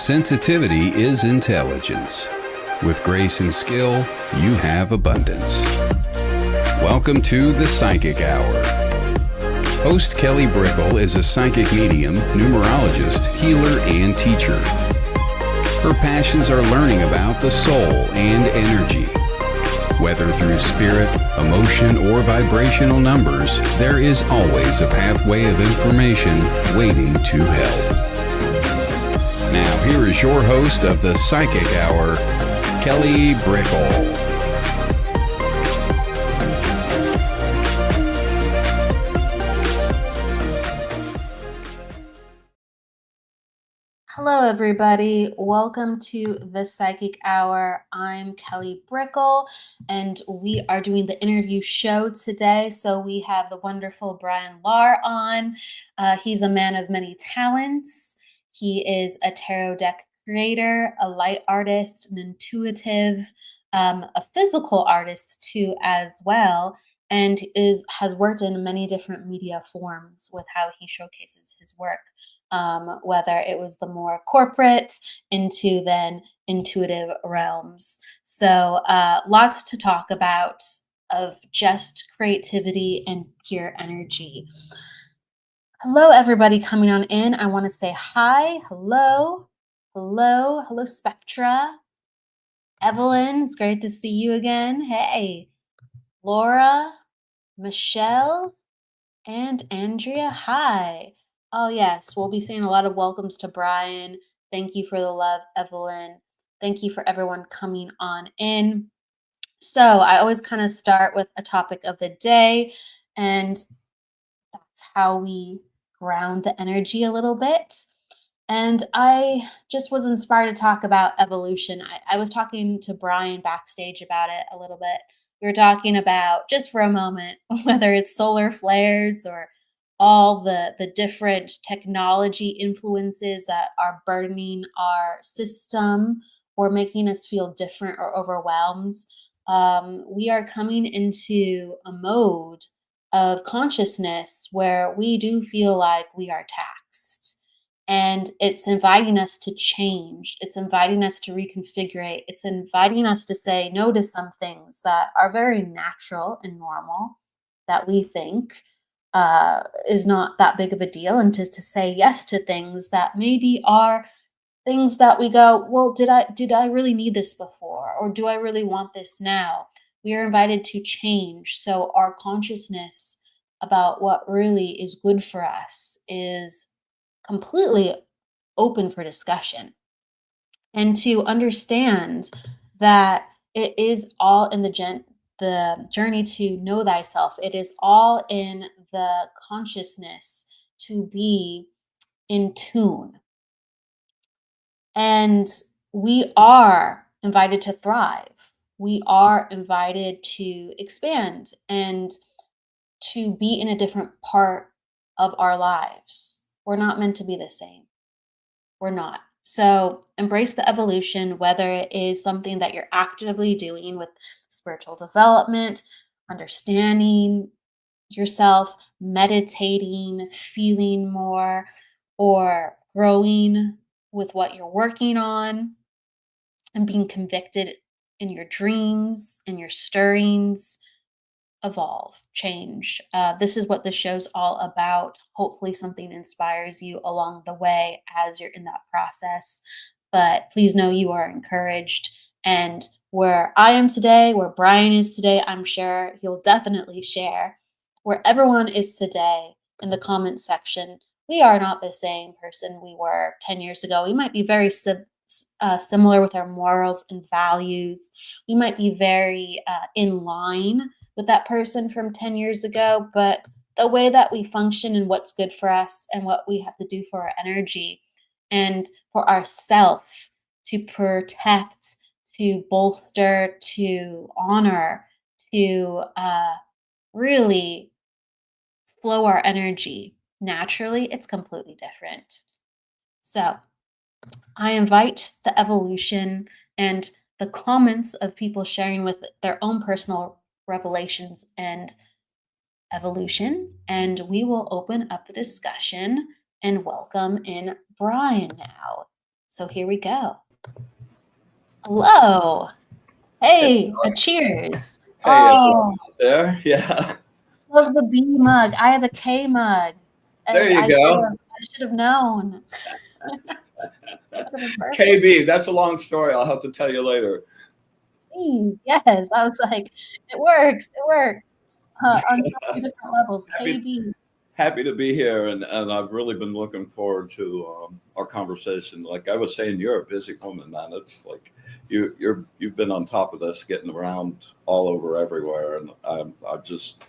Sensitivity is intelligence. With grace and skill, you have abundance. Welcome to the Psychic Hour. Host Kelly Brickle is a psychic medium, numerologist, healer, and teacher. Her passions are learning about the soul and energy. Whether through spirit, emotion, or vibrational numbers, there is always a pathway of information waiting to help. Now, here is your host of the Psychic Hour, Kelly Brickle. Hello, everybody. Welcome to the Psychic Hour. I'm Kelly Brickle, and we are doing the interview show today. So we have the wonderful Bryan Lahr on. He's a man of many talents. He is a tarot deck creator, a light artist, an intuitive, a physical artist too, as well, and has worked in many different media forms with how he showcases his work. Whether it was the more corporate into then intuitive realms. So lots to talk about of just creativity and pure energy. Hello, everybody coming on in. I want to say hi. Hello. Spectra. Evelyn, it's great to see you again. Hey. Laura, Michelle, and Andrea. Hi. Oh, yes, we'll be saying a lot of welcomes to Bryan. Thank you for the love, Evelyn. Thank you for everyone coming on in. So I always kind of start with a topic of the day, and that's how we ground the energy a little bit. And I just was inspired to talk about evolution. I was talking to Bryan backstage about it a little bit. We were talking about, just for a moment, whether it's solar flares or all the different technology influences that are burdening our system or making us feel different or overwhelmed. We are coming into a mode of consciousness where we do feel like we are taxed. And it's inviting us to change. It's inviting us to reconfigure. It's inviting us to say no to some things that are very natural and normal that we think is not that big of a deal, and to say yes to things that maybe are things that we go, well, did I really need this before, or do I really want this now? We are invited to change, so our consciousness about what really is good for us is completely open for discussion, and to understand that it is all in the journey to know thyself. It is all in the consciousness to be in tune. And we are invited to thrive. We are invited to expand and to be in a different part of our lives. We're not meant to be the same. We're not. So embrace the evolution, whether it is something that you're actively doing with spiritual development, understanding yourself, meditating, feeling more, or growing with what you're working on and being convicted in your dreams, in your stirrings. Evolve, change. This is what this show's all about. Hopefully, something inspires you along the way as you're in that process. But please know you are encouraged. And where I am today, where Bryan is today, I'm sure he'll definitely share. Where everyone is today in the comment section, we are not the same person we were 10 years ago. We might be very similar with our morals and values. We might be very in line with that person from 10 years ago, but the way that we function and what's good for us and what we have to do for our energy and for ourself to protect, to bolster, to honor, to really flow our energy naturally, it's completely different. So I invite the evolution and the comments of people sharing with their own personal revelations and evolution, and we will open up the discussion and welcome in Bryan now. So here we go. Hello. Hey, a cheers. Hey, everyone Oh, out there. Yeah, love the B mug. I have the K mug. there you I should go. have known. That would have been perfect. KB, that's a long story. I'll have to tell you later. Yes, I was like, it works. It works on so many different levels. Happy, KB. happy to be here, and I've really been looking forward to our conversation. Like I was saying, you're a busy woman, man. It's like you've been on top of this, getting around all over everywhere, and I just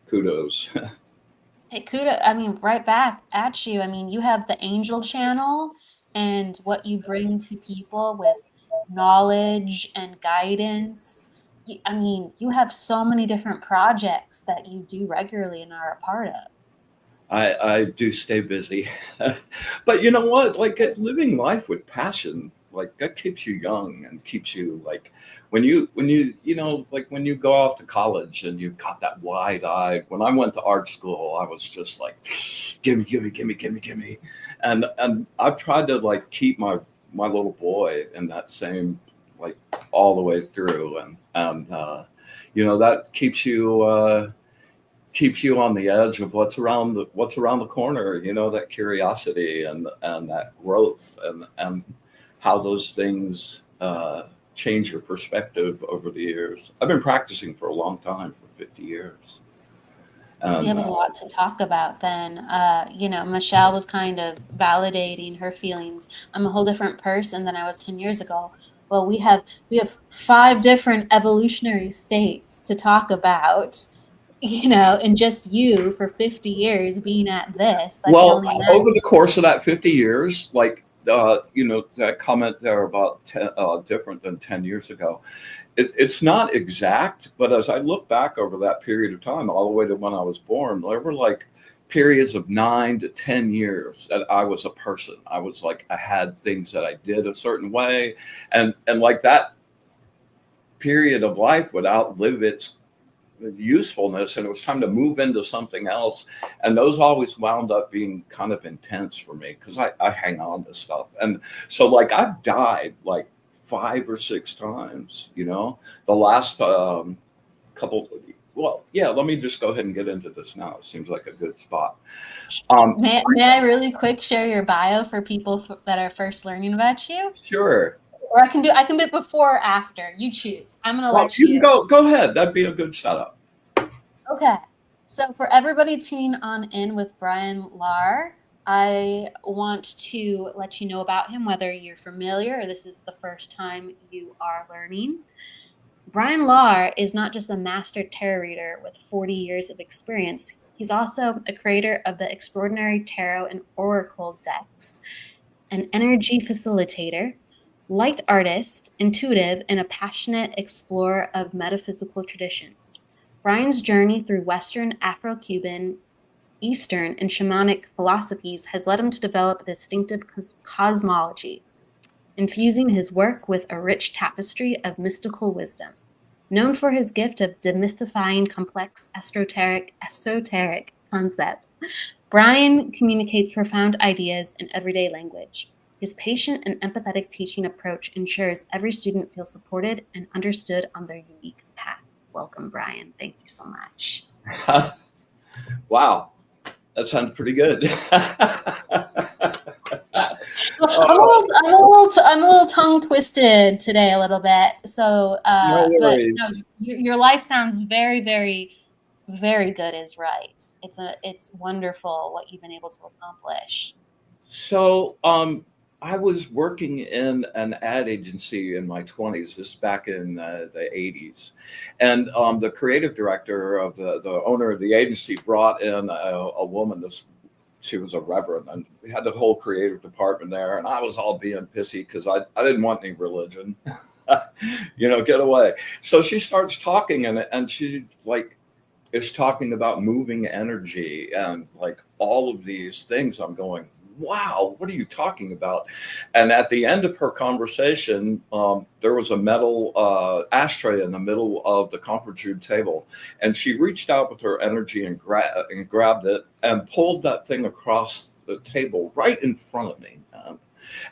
kudos. Hey, kudos. I mean, right back at you. I mean, you have the Angel channel and what you bring to people with knowledge and guidance. I mean, you have so many different projects that you do regularly and are a part of. I do stay busy, but you know what? Like living life with passion, like that keeps you young and keeps you like like when you go off to college and you've got that wide eye. When I went to art school, I was just like, gimme, gimme, gimme, gimme, gimme, and I've tried to like keep my little boy in that same like all the way through, and that keeps you on the edge of what's around the corner, that curiosity and that growth and how those things change your perspective over the years. I've been practicing for a long time, for 50 years. We And have a lot to talk about then. Michelle was kind of validating her feelings. I'm a whole different person than I was 10 years ago. Well, we have 5 different evolutionary states to talk about, and just you for 50 years being at this. I can well, only over the imagine. course of that 50 years, like that comment there about different than 10 years ago, it's not exact, but as I look back over that period of time, all the way to when I was born, there were like periods of 9 to 10 years that I was a person. I was like, I had things that I did a certain way, and like that period of life would outlive its usefulness, and it was time to move into something else. And those always wound up being kind of intense for me because I hang on to stuff. And so like I've died like 5 or 6 times, the last couple. Well, yeah, let me just go ahead and get into this now. It seems like a good spot. May I really quick share your bio for people that are first learning about you? Sure. Or I can do it before or after. You choose. I'm going to Well, let you can you. go ahead. That'd be a good setup. Okay. So for everybody tuning on in with Bryan Lahr, I want to let you know about him, whether you're familiar or this is the first time you are learning. Bryan Lahr is not just a master tarot reader with 40 years of experience. He's also a creator of the extraordinary tarot and oracle decks, an energy facilitator, light artist, intuitive, and a passionate explorer of metaphysical traditions. Bryan's journey through Western, Afro-Cuban, Eastern, and shamanic philosophies has led him to develop a distinctive cosmology, infusing his work with a rich tapestry of mystical wisdom. Known for his gift of demystifying complex esoteric concepts, Bryan communicates profound ideas in everyday language. His patient and empathetic teaching approach ensures every student feels supported and understood on their unique path. Welcome, Bryan. Thank you so much. Wow, that sounds pretty good. I'm a little tongue twisted today, a little bit. So, No but worries. no, your life sounds very, very, very good. Is right. It's wonderful what you've been able to accomplish. So, I was working in an ad agency in my 20s, this back in the 80s. And the creative director of the owner of the agency brought in a woman. She was a reverend, and we had the whole creative department there. And I was all being pissy because I didn't want any religion, get away. So she starts talking, and she like, is talking about moving energy and like all of these things. I'm going, wow, what are you talking about? And at the end of her conversation, there was a metal ashtray in the middle of the conference room table. And she reached out with her energy and grabbed it and pulled that thing across the table right in front of me.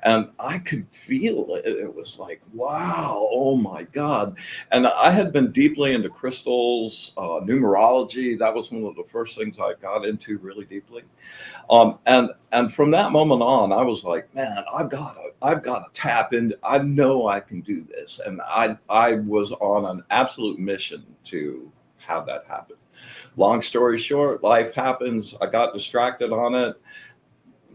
And I could feel it. It was like, wow, oh my God. And I had been deeply into crystals, numerology. That was one of the first things I got into really deeply. And from that moment on, I was like, man, I've got to tap into. I know I can do this, and I was on an absolute mission to have that happen. Long story short, life happens. I got distracted on it,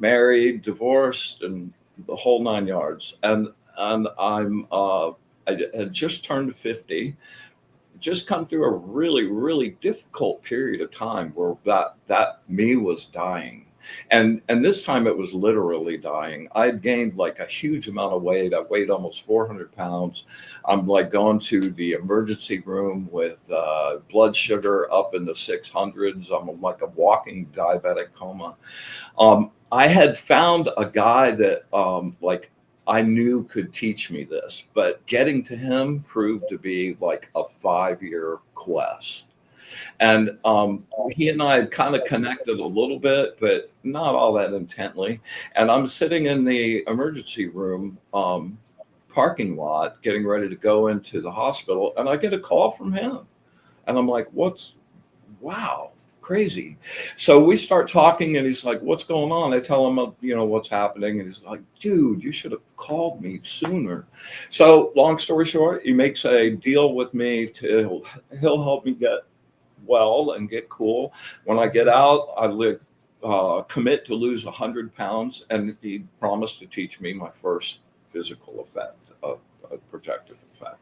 married, divorced, and the whole nine yards. And I had just turned 50, just come through a really, really difficult period of time where that me was dying. And this time it was literally dying. I'd gained like a huge amount of weight. I weighed almost 400 pounds. I'm like going to the emergency room with blood sugar up in the 600s. I'm like a walking diabetic coma. I had found a guy that like I knew could teach me this, but getting to him proved to be like a 5-year quest. And he and I had kind of connected a little bit, but not all that intently. And I'm sitting in the emergency room parking lot, getting ready to go into the hospital, and I get a call from him. And I'm like, wow, crazy. So we start talking, and he's like, what's going on? I tell him, what's happening. And he's like, dude, you should have called me sooner. So long story short, he makes a deal with me he'll help me get well and get cool. When I get out, commit to lose 100 pounds. And he promised to teach me my first physical effect, a protective effect.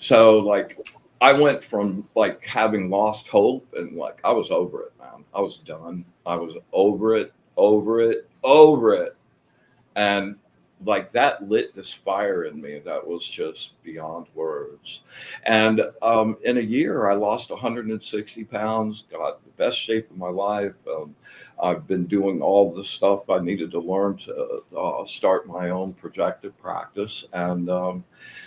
So like, I went from like having lost hope and like I was over it, man. I was done. I was over it, over it, over it. And like that lit this fire in me that was just beyond words. And in a year, I lost 160 pounds, got the best shape of my life. I've been doing all the stuff I needed to learn to start my own projective practice. And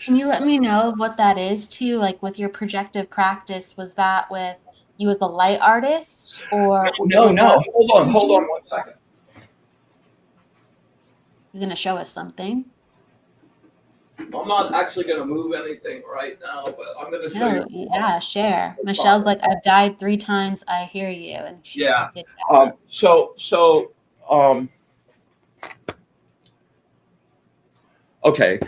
Can you let me know what that is too? Like with your projective practice, was that with you as a light artist or no, hold on 1 second. He's going to show us something. I'm not actually going to move anything right now, but I'm going to show you. Yeah, share. Michelle's like, I've died 3 times. I hear you. And she Yeah. says, Okay.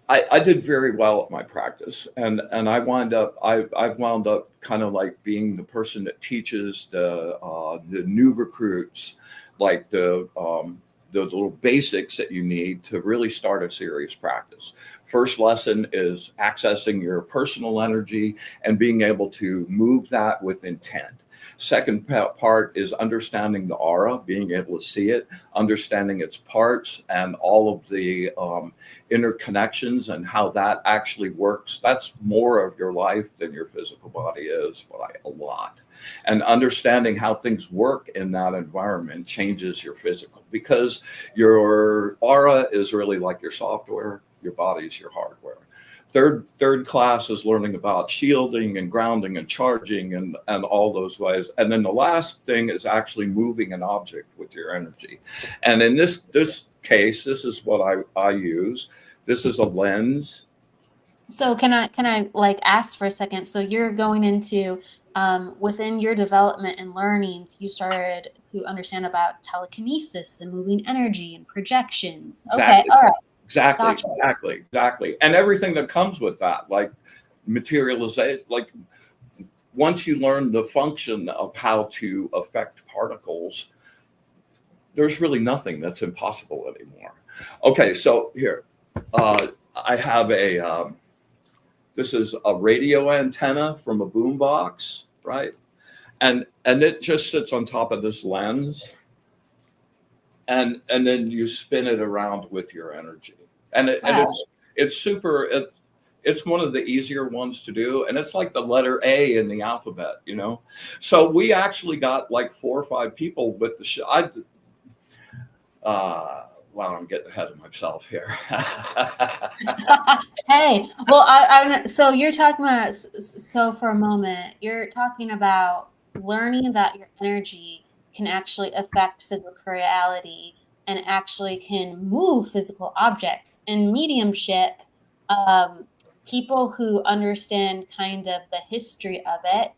I did very well at my practice, and I've wound up kind of like being the person that teaches the new recruits, like the little basics that you need to really start a serious practice. First lesson is accessing your personal energy and being able to move that with intent. Second part is understanding the aura, being able to see it, understanding its parts and all of the interconnections and how that actually works. That's more of your life than your physical body is, by a lot. And understanding how things work in that environment changes your physical, because your aura is really like your software, your body is your hardware. Third class is learning about shielding and grounding and charging and all those ways. And then the last thing is actually moving an object with your energy. And in this case, this is what I use. This is a lens. So can I like ask for a second? So you're going into within your development and learnings, you started to understand about telekinesis and moving energy and projections. Exactly. Okay, all right. Exactly, Gotcha. exactly. And everything that comes with that, like materialization, like once you learn the function of how to affect particles, there's really nothing that's impossible anymore. Okay, so here, I have this is a radio antenna from a boombox, right? And it just sits on top of this lens. And then you spin it around with your energy. And it's super, it's one of the easier ones to do. And it's like the letter A in the alphabet, So we actually got like 4 or 5 people with the show. Wow, I'm getting ahead of myself here. Hey, well, so you're talking about, so for a moment, you're talking about learning that your energy can actually affect physical reality and actually can move physical objects. In mediumship, people who understand kind of the history of it,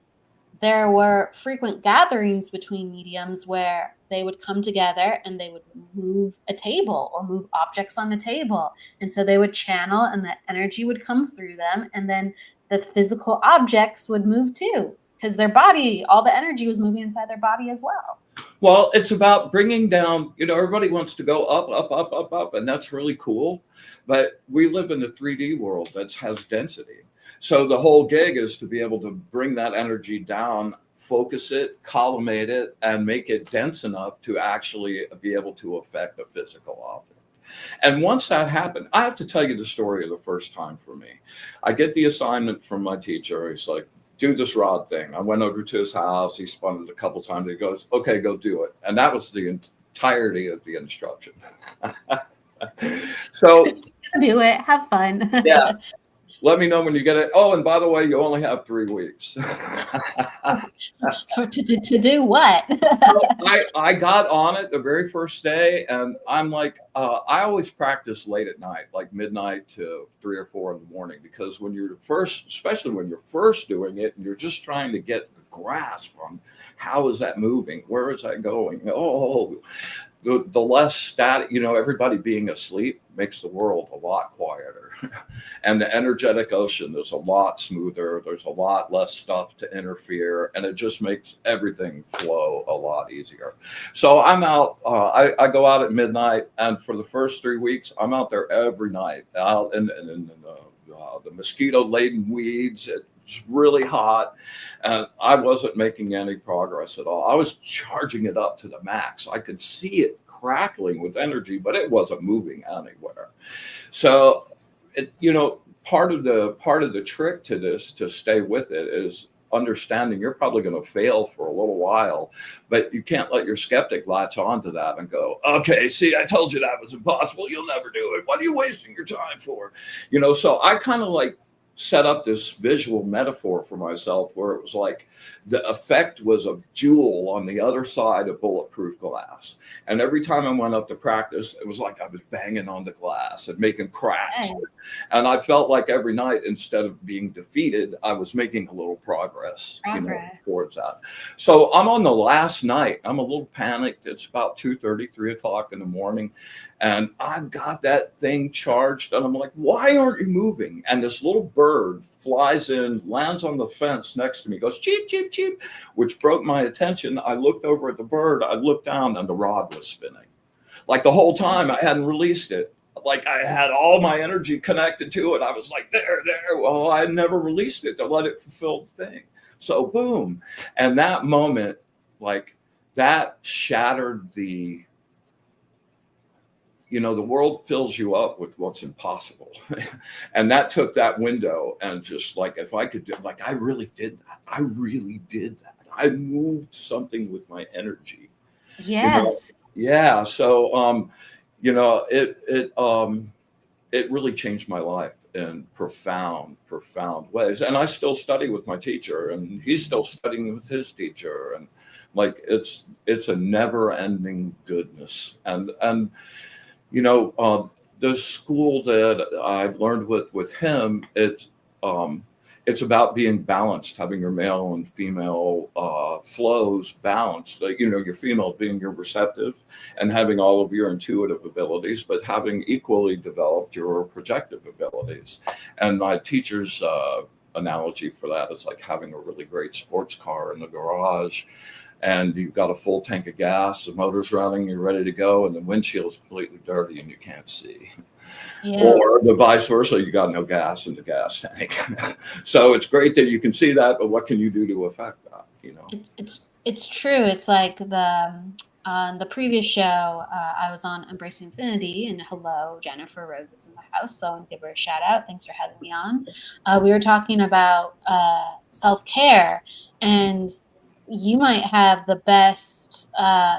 there were frequent gatherings between mediums where they would come together and they would move a table or move objects on the table. And so they would channel and the energy would come through them. And then the physical objects would move too, because their body, all the energy was moving inside their body as well. Well, it's about bringing down, everybody wants to go up, up, up, up, up, and that's really cool. But we live in a 3D world that has density. So the whole gig is to be able to bring that energy down, focus it, collimate it, and make it dense enough to actually be able to affect a physical object. And once that happened, I have to tell you the story of the first time for me. I get the assignment from my teacher. He's like, do this rod thing. I went over to his house. He spun it a couple times. He goes, okay, go do it. And that was the entirety of the instruction. So do it. Have fun. Yeah. Let me know when you get it. Oh, and by the way, you only have 3 weeks. to do what? I got on it the very first day, and I'm like, I always practice late at night, like midnight to 3 or 4 in the morning, because when you're first, especially when you're first doing it, and you're just trying to get a grasp on how is that moving, where is that going? Oh, the less static, everybody being asleep makes the world a lot quieter. And the energetic ocean is a lot smoother. There's a lot less stuff to interfere, and it just makes everything flow a lot easier. So I'm out, I go out at midnight, and for the first 3 weeks, I'm out there every night, out in the mosquito-laden weeds. It's really hot, and I wasn't making any progress at all. I was charging it up to the max. I could see it crackling with energy, but it wasn't moving anywhere. So, part of the trick to this, to stay with it, is understanding you're probably going to fail for a little while, but you can't let your skeptic latch onto that and go, okay, see, I told you that was impossible. You'll never do it. What are you wasting your time for? So I kind of like set up this visual metaphor for myself where it was like the effect was a jewel on the other side of bulletproof glass. And every time I went up to practice, it was like I was banging on the glass and making cracks. Hey. And I felt like every night, instead of being defeated, I was making a little progress. Towards that. So I'm on the last night. I'm a little panicked. It's about 2:30, 3 o'clock in the morning. And I've got that thing charged. And I'm like, why aren't you moving? And this little bird flies in, lands on the fence next to me, goes cheep, cheep, cheep, which broke my attention. I looked over at the bird. I looked down, and the rod was spinning. Like the whole time I hadn't released it. Like I had all my energy connected to it. I was like, there. Well, I never released it to let it fulfill the thing. So boom. And that moment, like that shattered the world fills you up with what's impossible. And that took that window, and just like, if I could do, like, I really did that. I moved something with my energy. Yes. Yeah. So, it really changed my life in profound ways. And I still study with my teacher, and he's still studying with his teacher. And like, it's a never ending goodness. And the school that I've learned with him, it's about being balanced, having your male and female flows balanced. Like, your female being your receptive and having all of your intuitive abilities, but having equally developed your projective abilities. And my teacher's analogy for that is like having a really great sports car in the garage, and you've got a full tank of gas, the motor's running, you're ready to go, and the windshield's completely dirty and you can't see. Yeah. Or the vice versa, you got no gas in the gas tank. So it's great that you can see that, but what can you do to affect that? It's true. It's like on the previous show, I was on Embracing Infinity, and hello, Jennifer Rose is in the house, so I'll give her a shout out. Thanks for having me on. We were talking about self-care, and you might have the best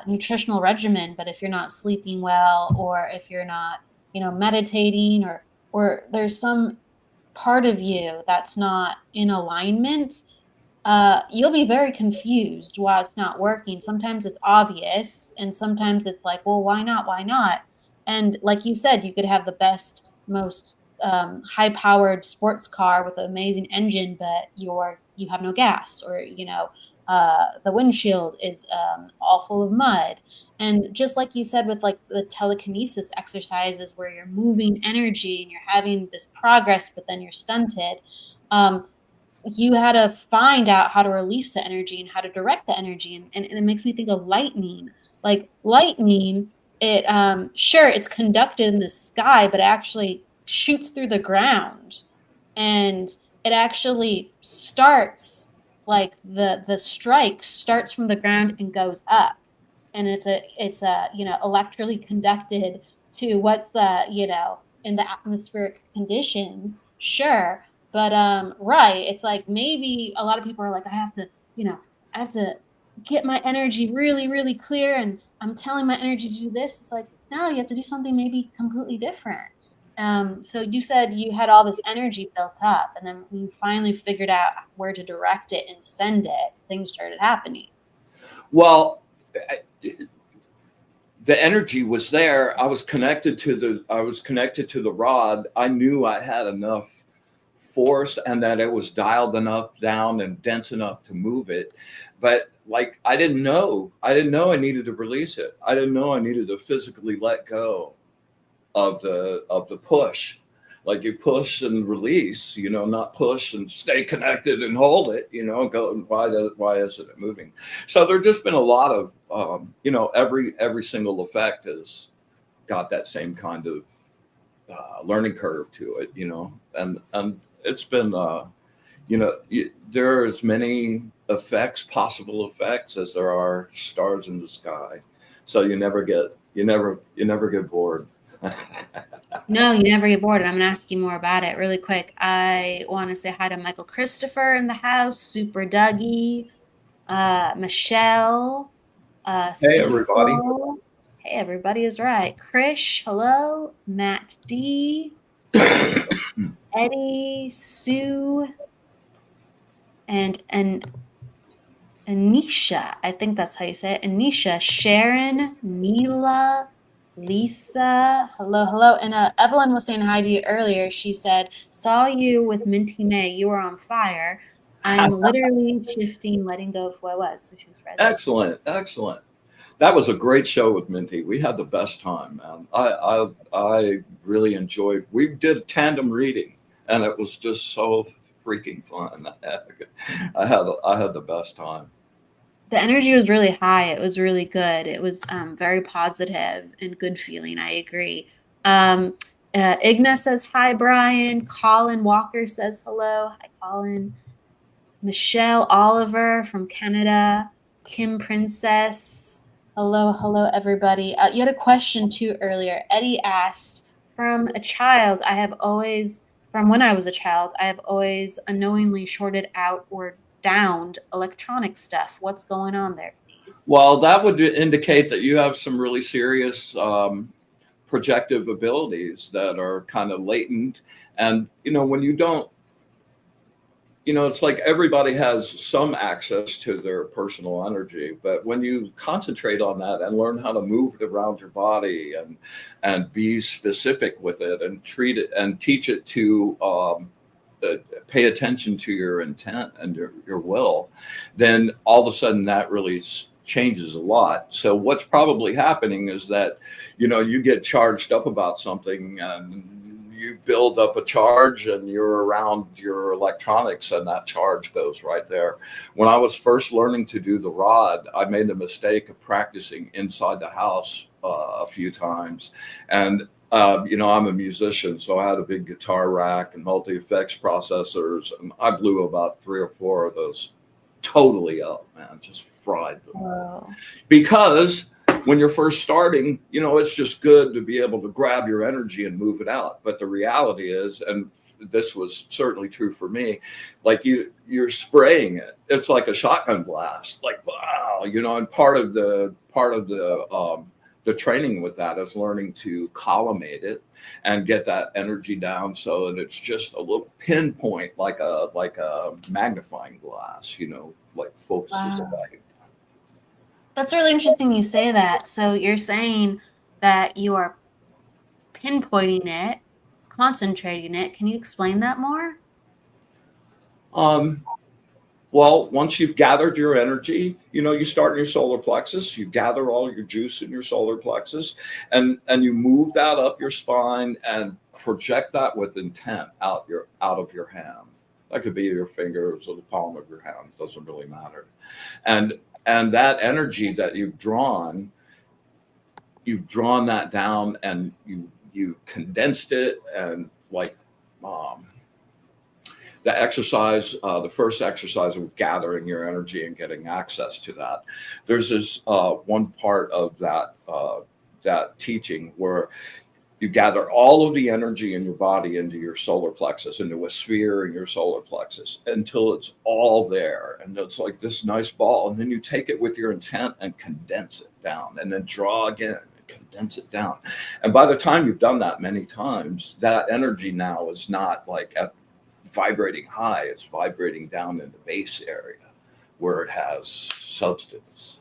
nutritional regimen, but if you're not sleeping well, or if you're not, meditating, or there's some part of you that's not in alignment, you'll be very confused while it's not working. Sometimes it's obvious, and sometimes it's like, well, why not? Why not? And like you said, you could have the best, most high-powered sports car with an amazing engine, but you have no gas, or the windshield is all full of mud. And just like you said with like the telekinesis exercises, where you're moving energy and you're having this progress, but then you're stunted. You had to find out how to release the energy and how to direct the energy. And it makes me think of lightning. Like lightning, it sure, it's conducted in the sky, but it actually shoots through the ground. And it actually starts, like the strike starts from the ground and goes up. And it's a electrically conducted to what's in the atmospheric conditions, sure. But right, it's like maybe a lot of people are like, I have to get my energy really, really clear, and I'm telling my energy to do this. It's like, no, you have to do something maybe completely different. So you said you had all this energy built up, and then when you finally figured out where to direct it and send it, things started happening. Well, the energy was there. I was connected to the rod. I knew I had enough force and that it was dialed enough down and dense enough to move it. But like, I didn't know I needed to release it. I didn't know I needed to physically let go of the push. Like, you push and release, not push and stay connected and hold it, go, why isn't it moving? So there's just been a lot of, every single effect has got that same kind of learning curve to it, and it's been, there are as many possible effects as there are stars in the sky. So you never get bored. No, you never get bored. And I'm going to ask you more about it really quick. I want to say hi to Michael Christopher in the house, Super Dougie, Michelle, Hey, everybody. Cecil. Hey, everybody is right. Krish, hello. Matt D, Eddie, Sue, and Anisha. I think that's how you say it. Anisha, Sharon, Mila, Lisa. Hello, hello. And Evelyn was saying hi to you earlier. She said, saw you with Minty May. You were on fire. I'm literally shifting, letting go of who I was. So she was ready. Excellent. That was a great show with Minty. We had the best time, man. I really enjoyed. We did a tandem reading, and it was just so freaking fun. I had the best time. The energy was really high. It was really good. It was very positive and good feeling. I agree. Igna says hi, Brian. Colin Walker says hello. Hi, Colin. Michelle Oliver from Canada. Kim Princess. Hello, everybody. You had a question too earlier. Eddie asked, from when I was a child, I have always unknowingly shorted out or downed electronic stuff. What's going on there, please? Well, that would indicate that you have some really serious projective abilities that are kind of latent. And, when you don't, it's like everybody has some access to their personal energy, but when you concentrate on that and learn how to move it around your body and be specific with it and treat it and teach it to pay attention to your intent and your will, then all of a sudden that really changes a lot. So what's probably happening is that, you get charged up about something and you build up a charge and you're around your electronics and that charge goes right there. When I was first learning to do the rod, I made the mistake of practicing inside the house a few times. And I'm a musician, so I had a big guitar rack and multi-effects processors, and I blew about 3 or 4 of those totally up, man, just fried them. Wow. Because when you're first starting, it's just good to be able to grab your energy and move it out. But the reality is, and this was certainly true for me, like you're spraying it. It's like a shotgun blast, like, wow, and part of the the training with that is learning to collimate it and get that energy down so that it's just a little pinpoint, like a magnifying glass, like focuses Wow. light. That's really interesting you say that. So you're saying that you are pinpointing it, concentrating it. Can you explain that more? Um, Well, once you've gathered your energy, you start in your solar plexus, you gather all your juice in your solar plexus, and you move that up your spine and project that with intent out of your hand. That could be your fingers or the palm of your hand, doesn't really matter. And and that energy that you've drawn that down, and you condensed it, and like um the first exercise of gathering your energy and getting access to that. There's this one part of that teaching where you gather all of the energy in your body into your solar plexus, into a sphere in your solar plexus, until it's all there, and it's like this nice ball. And then you take it with your intent and condense it down, and then draw again. Condense it down, and by the time you've done that many times, that energy now is not like at vibrating high, it's vibrating down in the base area where it has substance,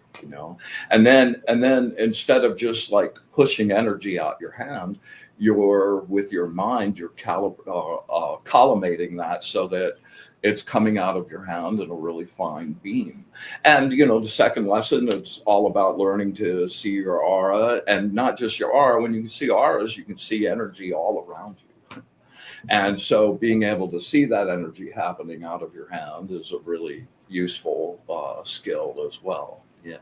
and then instead of just like pushing energy out your hand, you're with your mind, you're collimating that so that it's coming out of your hand in a really fine beam. And the second lesson, it's all about learning to see your aura, and not just your aura. When you see auras, you can see energy all around you. And so being able to see that energy happening out of your hand is a really useful skill as well. Yeah.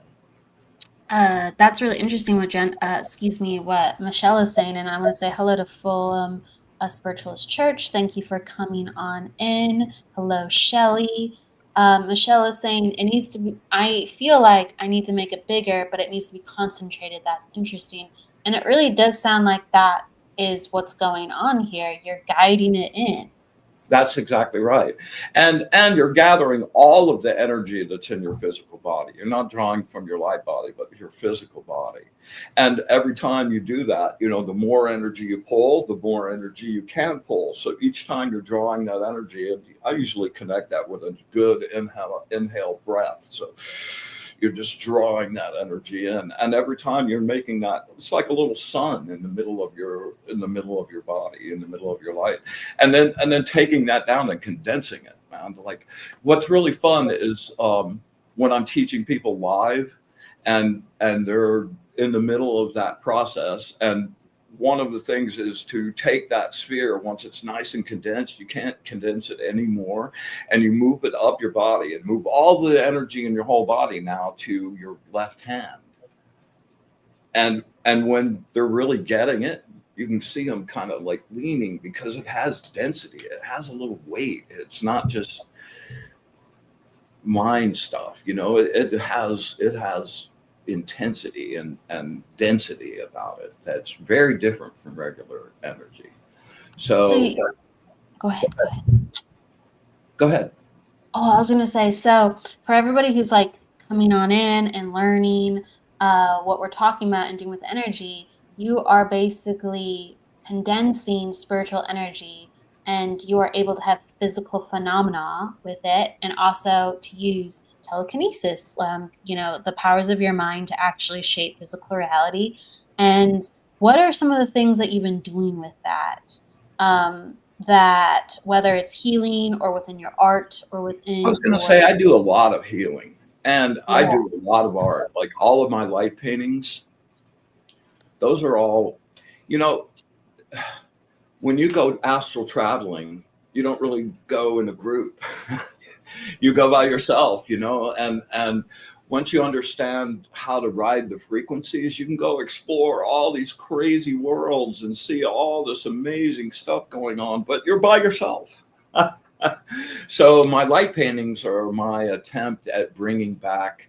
That's really interesting what what Michelle is saying, and I want to say hello to Fulham, a Spiritualist Church. Thank you for coming on in. Hello, Shelly. Michelle is saying it needs to be. I feel like I need to make it bigger, but it needs to be concentrated. That's interesting, and it really does sound like that is what's going on here. You're guiding it in. That's exactly right. And you're gathering all of the energy that's in your physical body. You're not drawing from your light body, but your physical body. And every time you do that, the more energy you pull, the more energy you can pull. So each time you're drawing that energy, I usually connect that with a good inhale breath. So you're just drawing that energy in, and every time you're making that, it's like a little sun in the middle of your body, in the middle of your light, and then taking that down and condensing it, man. Like, what's really fun is when I'm teaching people live, and they're in the middle of that process, and one of the things is to take that sphere, once it's nice and condensed, you can't condense it anymore, and you move it up your body and move all the energy in your whole body now to your left hand. And when they're really getting it, you can see them kind of like leaning, because it has density, it has a little weight. It's not just mind stuff, it has intensity and density about it that's very different from regular energy. So Go ahead. go ahead. Oh, I was gonna say, so for everybody who's like coming on in and learning what we're talking about and doing with energy, you are basically condensing spiritual energy, and you are able to have physical phenomena with it, and also to use telekinesis, the powers of your mind to actually shape physical reality. And what are some of the things that you've been doing with that? That whether it's healing or within your art or I within was going to your say, I do a lot of healing, and I yeah. do a lot of art. Like, all of my light paintings, those are all, you know when you go astral traveling, you don't really go in a group. You go by yourself, and once you understand how to ride the frequencies, you can go explore all these crazy worlds and see all this amazing stuff going on, but you're by yourself. So my light paintings are my attempt at bringing back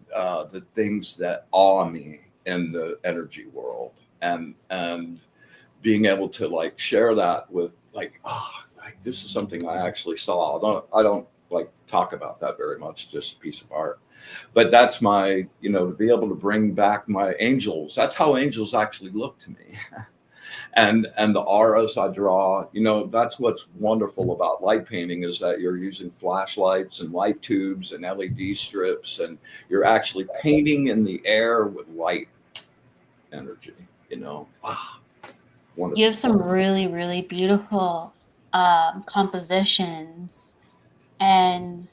the things that awe me in the energy world, and being able to like share that with, like, oh, like, this is something I actually saw. I don't like talk about that very much, just a piece of art. But that's my, to be able to bring back my angels. That's how angels actually look to me. And the auras I draw, that's what's wonderful about light painting, is that you're using flashlights and light tubes and LED strips, and you're actually painting in the air with light energy, wonderful. You have some really, really beautiful compositions, and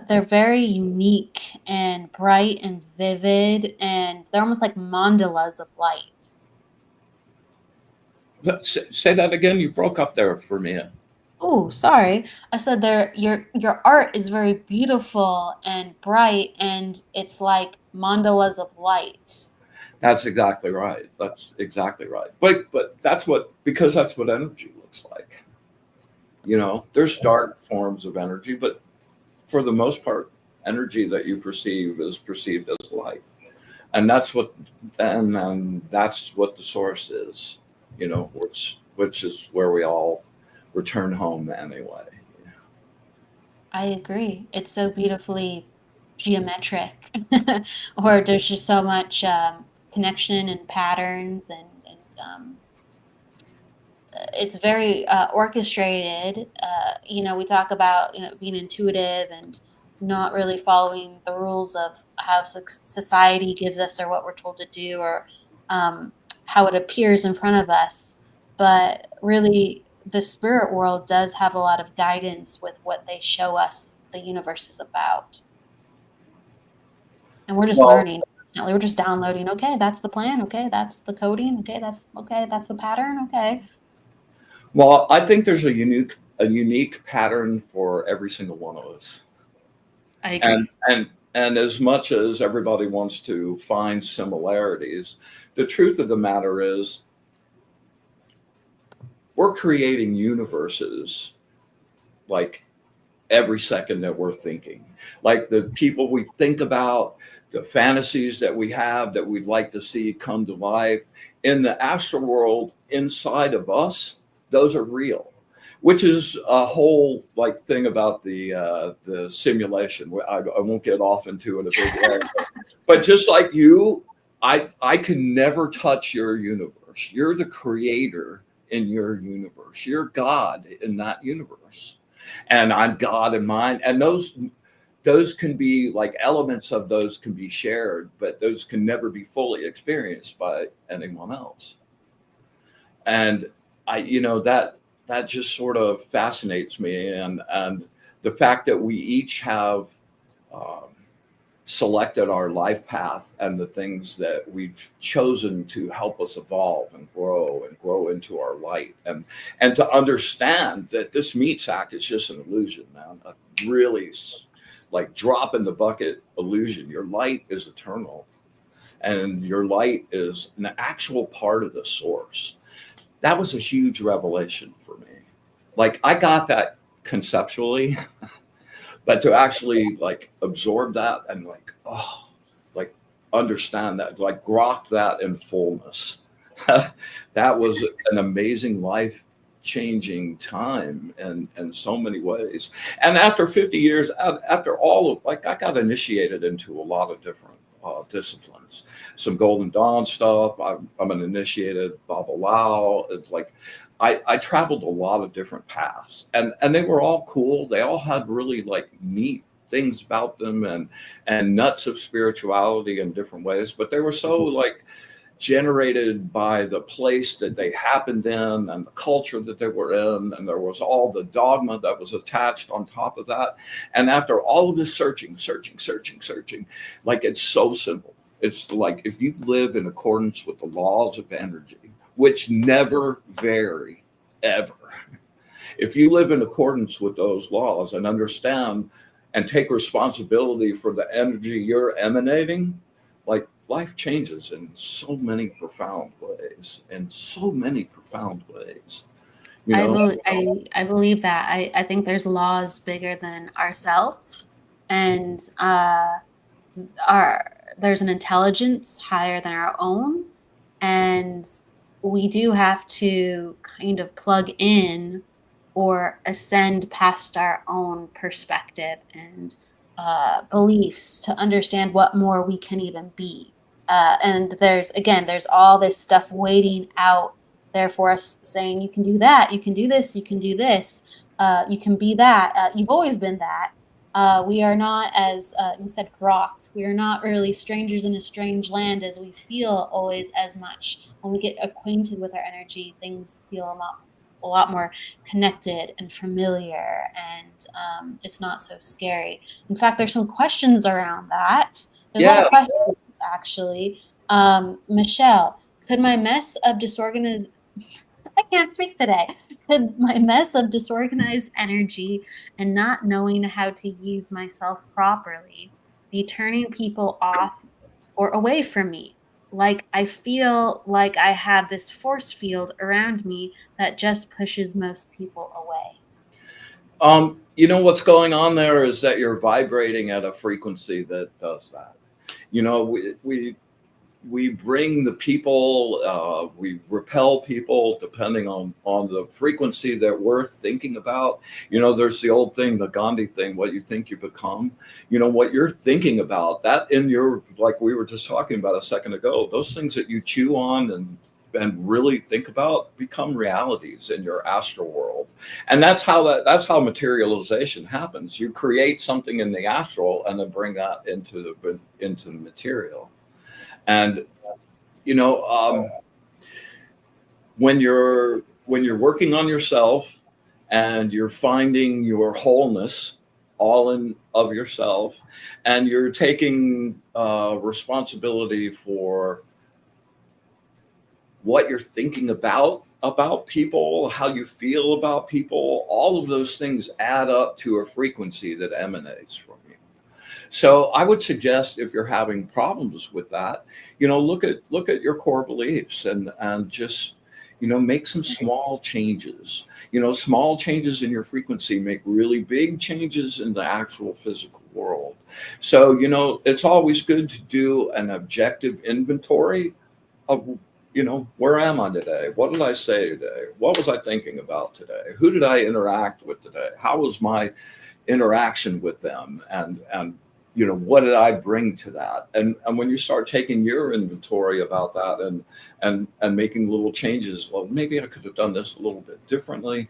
they're very unique and bright and vivid, and they're almost like mandalas of light. Say that again. You broke up there for me. Oh, sorry. I said your art is very beautiful and bright, and it's like mandalas of light. That's exactly right. That's exactly right. But because that's what energy looks like. There's dark forms of energy, but for the most part, energy that you perceive is perceived as light, and that's what the source is. Which is where we all return home anyway. I agree. It's so beautifully geometric, or there's just so much connection and patterns, and it's very orchestrated. We talk about being intuitive and not really following the rules of how society gives us, or what we're told to do, or how it appears in front of us. But really, the spirit world does have a lot of guidance with what they show us the universe is about, and we're just Well, learning. We're just downloading. Okay, that's the plan. Okay, that's the coding. Okay, that's the pattern. Okay. well, I think there's a unique pattern for every single one of us. I And agree. and as much as everybody wants to find similarities, the truth of the matter is we're creating universes like every second that we're thinking. Like the people we think about, the fantasies that we have that we'd like to see come to life in the astral world inside of us, those are real. Which is a whole like thing about the simulation. I won't get off into it a big way, but just like you, I can never touch your universe. You're the creator in your universe. You're God in that universe, and I'm God in mine. And those can be like elements of those can be shared, but those can never be fully experienced by anyone else. And that just sort of fascinates me, and the fact that we each have um, selected our life path and the things that we've chosen to help us evolve and grow into our light, and to understand that this meat sack is just an illusion, man. A really like drop in the bucket illusion. Your light is eternal, and your light is an actual part of the source. That was a huge revelation for me. Like I got that conceptually, but to actually like absorb that and like, oh, like understand that, like grok that in fullness. That was an amazing life changing time in so many ways. And after 50 years, after all of like I got initiated into a lot of different disciplines, some Golden Dawn stuff. I'm an initiated Baba Lao. It's like I traveled a lot of different paths, and they were all cool. They all had really like neat things about them, and nuts of spirituality in different ways. But they were so like generated by the place that they happened in and the culture that they were in, and there was all the dogma that was attached on top of that. And after all of this searching, like it's so simple. It's like if you live in accordance with the laws of energy, which never vary ever, if you live in accordance with those laws and understand and take responsibility for the energy you're emanating, like life changes in so many profound ways, you know. I believe that. I think there's laws bigger than ourselves, and there's an intelligence higher than our own, and we do have to kind of plug in or ascend past our own perspective and beliefs to understand what more we can even be. And there's all this stuff waiting out there for us saying, you can do that, you can do this, you can do this, you can be that. You've always been that. We are not, as you said, Grok, we are not really strangers in a strange land as we feel always as much. When we get acquainted with our energy, things feel a lot more connected and familiar, and it's not so scary. In fact, there's some questions around that. There's a lot of questions, actually. Michelle, could my mess of disorganized I can't speak today. Could my mess of disorganized energy and not knowing how to use myself properly be turning people off or away from me? Like I feel like I have this force field around me that just pushes most people away. You know what's going on there is that you're vibrating at a frequency that does that. You know, we bring the people, we repel people depending on the frequency that we're thinking about. You know, there's the old thing, the Gandhi thing, what you think you become. You know, what you're thinking about, that in your, like we were just talking about a second ago, those things that you chew on and really think about become realities in your astral world. And that's how materialization happens. You create something in the astral and then bring that into the material. And you know, when you're working on yourself and you're finding your wholeness all in of yourself, and you're taking responsibility for what you're thinking about people, how you feel about people, all of those things add up to a frequency that emanates from you. So I would suggest, if you're having problems with that, you know, look at your core beliefs and just, you know, make some small changes. You know, small changes in your frequency make really big changes in the actual physical world. So, you know, it's always good to do an objective inventory of, you know, where am I today? What did I say today? What was I thinking about today? Who did I interact with today? How was my interaction with them? And you know, what did I bring to that? And when you start taking your inventory about that and making little changes, well, maybe I could have done this a little bit differently.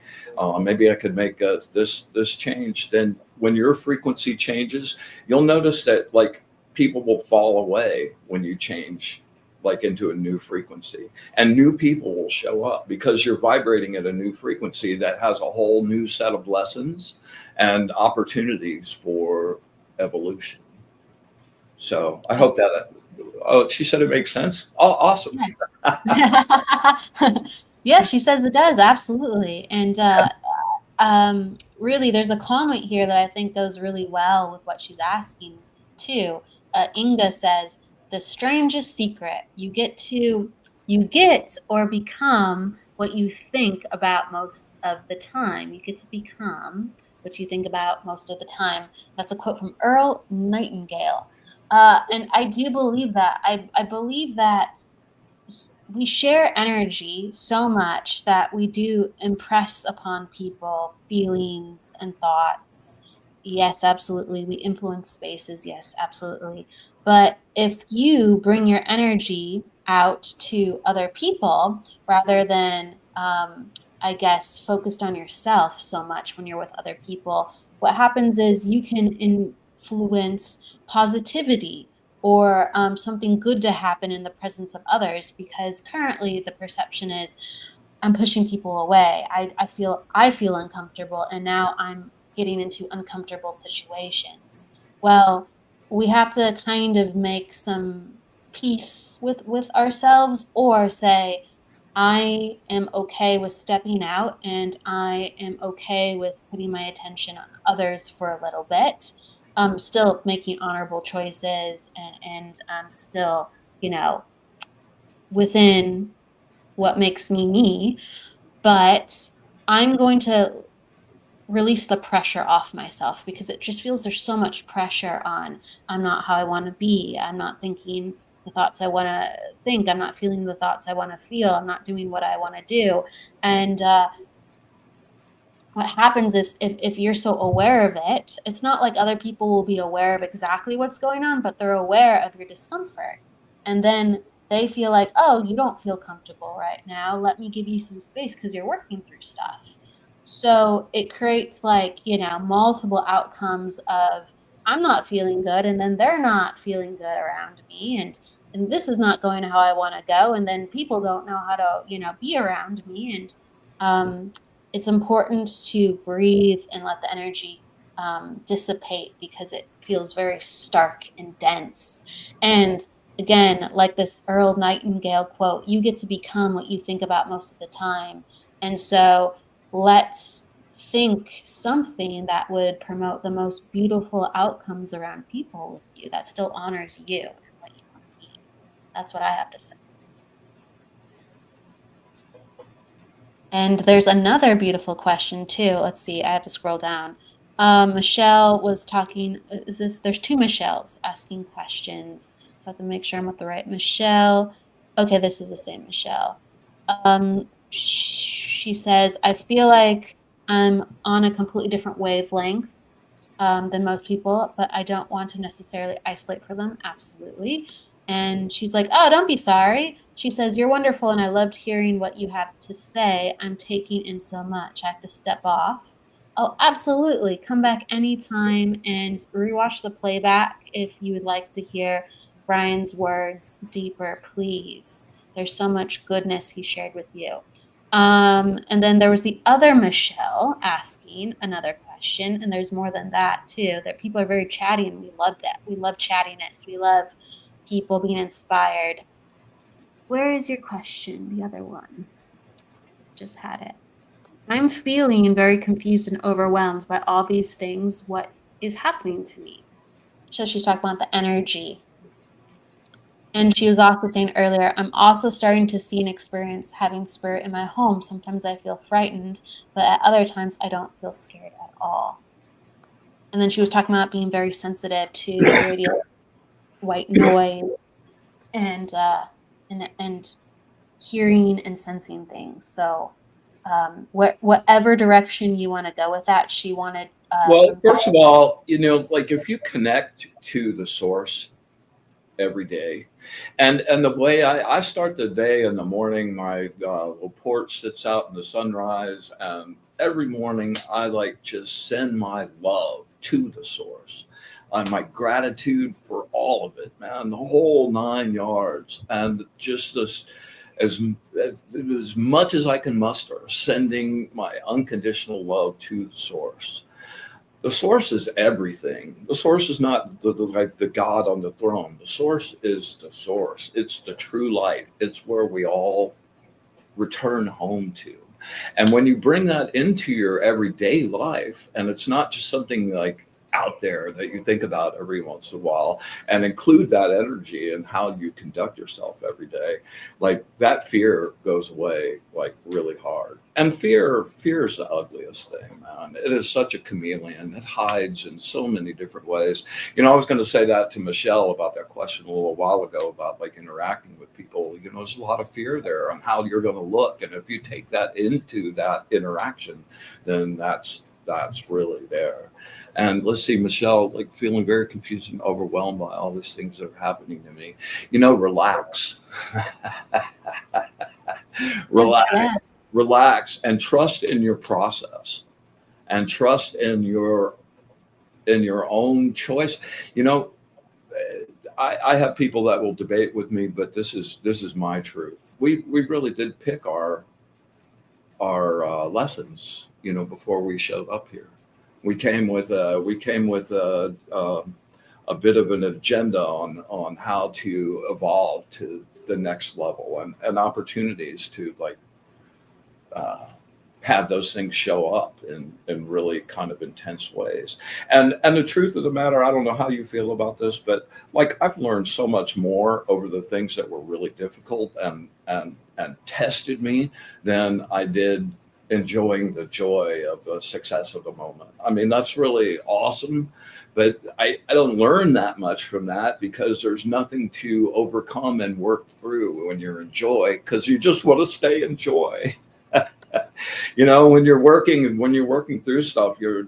Maybe I could make this change. Then when your frequency changes, you'll notice that like people will fall away when you change like into a new frequency, and new people will show up because you're vibrating at a new frequency that has a whole new set of lessons and opportunities for evolution. So I hope that, oh, she said it makes sense. Oh, awesome. Yeah, she says it does. Absolutely. And really, there's a comment here that I think goes really well with what she's asking too. Inga says, the strangest secret, you get or become what you think about most of the time. You get to become what you think about most of the time. That's a quote from Earl Nightingale. And I do believe that. I believe that we share energy so much that we do impress upon people feelings and thoughts. Yes, absolutely. We influence spaces. Yes, absolutely. But if you bring your energy out to other people rather than, I guess, focused on yourself so much when you're with other people, what happens is you can influence positivity or something good to happen in the presence of others, because currently the perception is I'm pushing people away. I feel uncomfortable, and now I'm getting into uncomfortable situations. Well, we have to kind of make some peace with ourselves, or say I am okay with stepping out, and I am okay with putting my attention on others for a little bit. Still making honorable choices, and still, you know, within what makes me me. But I'm going to release the pressure off myself, because it just feels there's so much pressure on. I'm not how I want to be. I'm not thinking the thoughts I want to think. I'm not feeling the thoughts I want to feel. I'm not doing what I want to do. And what happens if you're so aware of it, it's not like other people will be aware of exactly what's going on, but they're aware of your discomfort. And then they feel like, oh, you don't feel comfortable right now. Let me give you some space because you're working through stuff. So it creates like, multiple outcomes of I'm not feeling good and then they're not feeling good around me. And this is not going how I want to go. And then people don't know how to, be around me. And it's important to breathe and let the energy dissipate because it feels very stark and dense. And again, like this Earl Nightingale quote, you get to become what you think about most of the time. And so let's think something that would promote the most beautiful outcomes around people with you that still honors you and what you want to be. That's what I have to say. And there's another beautiful question too. Let's see, I have to scroll down. Michelle was talking, there's two Michelles asking questions. So I have to make sure I'm with the right Michelle. Okay, this is the same Michelle. She says, I feel like I'm on a completely different wavelength than most people, but I don't want to necessarily isolate for them. Absolutely. And she's like, oh, don't be sorry. She says, you're wonderful, and I loved hearing what you have to say. I'm taking in so much. I have to step off. Oh, absolutely. Come back anytime and rewatch the playback if you would like to hear Bryan's words deeper, please. There's so much goodness he shared with you. And then there was the other Michelle asking another question, and there's more than that too, that people are very chatty, and we love that. We love chattiness. We love people being inspired. Where is your question? The other one. Just had it. I'm feeling very confused and overwhelmed by all these things. What is happening to me? So she's talking about the energy. And she was also saying earlier, I'm also starting to see and experience having spirit in my home. Sometimes I feel frightened, but at other times I don't feel scared at all. And then she was talking about being very sensitive to radio, white noise, and hearing and sensing things. So whatever direction you want to go with that, she wanted. Well, first of all, like if you connect to the source every day, and the way I start the day in the morning, my little porch sits out in the sunrise, and every morning I like just send my love to the source, my gratitude for all of it, man, the whole 9 yards, and just this. As much as I can muster, sending my unconditional love to the source. The source is everything. The source is not like the God on the throne. The source is the source. It's the true light. It's where we all return home to. And when you bring that into your everyday life, and it's not just something like out there that you think about every once in a while, and include that energy in how you conduct yourself every day, like that fear goes away like really hard. And fear is the ugliest thing, man. It is such a chameleon. It hides in so many different ways. I was going to say that to Michelle about that question a little while ago about like interacting with people. There's a lot of fear there on how you're going to look, and if you take that into that interaction, then that's really there. And let's see, Michelle, like feeling very confused and overwhelmed by all these things that are happening to me. Relax. Relax and trust in your process, and trust in your own choice. I have people that will debate with me, but this is my truth. We really did pick our lessons, before we showed up here. We came with a bit of an agenda on how to evolve to the next level, and opportunities to like have those things show up in really kind of intense ways. And the truth of the matter, I don't know how you feel about this, but like I've learned so much more over the things that were really difficult and tested me than I did enjoying the joy of the success of the moment. I mean, that's really awesome, but I don't learn that much from that because there's nothing to overcome and work through when you're in joy, because you just want to stay in joy. When you're working through stuff, you're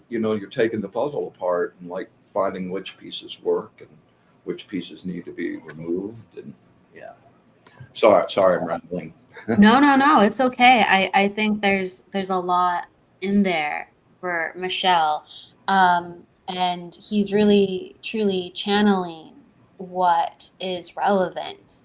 taking the puzzle apart and like finding which pieces work and which pieces need to be removed. And yeah, sorry, I'm rambling. No, it's okay. I think there's a lot in there for Michelle. And he's really truly channeling what is relevant.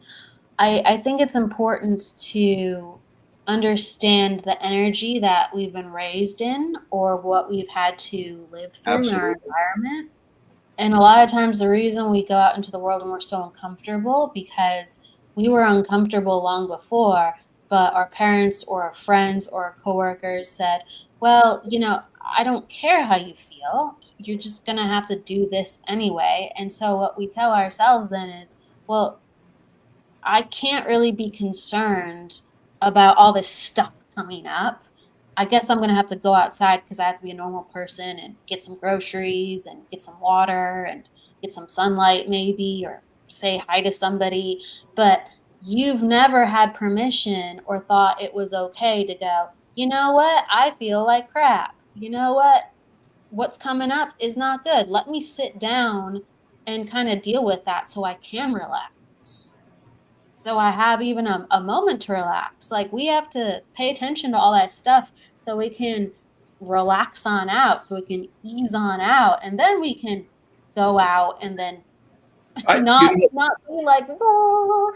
I think it's important to understand the energy that we've been raised in or what we've had to live through in our Absolutely. environment. And a lot of times the reason we go out into the world and we're so uncomfortable because we were uncomfortable long before, but our parents or our friends or our coworkers said, well, I don't care how you feel. You're just going to have to do this anyway. And so what we tell ourselves then is, well, I can't really be concerned about all this stuff coming up. I guess I'm gonna have to go outside because I have to be a normal person and get some groceries and get some water and get some sunlight maybe or say hi to somebody. But you've never had permission or thought it was okay to go, you know what? I feel like crap. You know what? What's coming up is not good. Let me sit down and kind of deal with that so I can relax, so I have even a moment to relax. Like we have to pay attention to all that stuff so we can relax on out, so we can ease on out, and then we can go out and then I, you not be like, oh.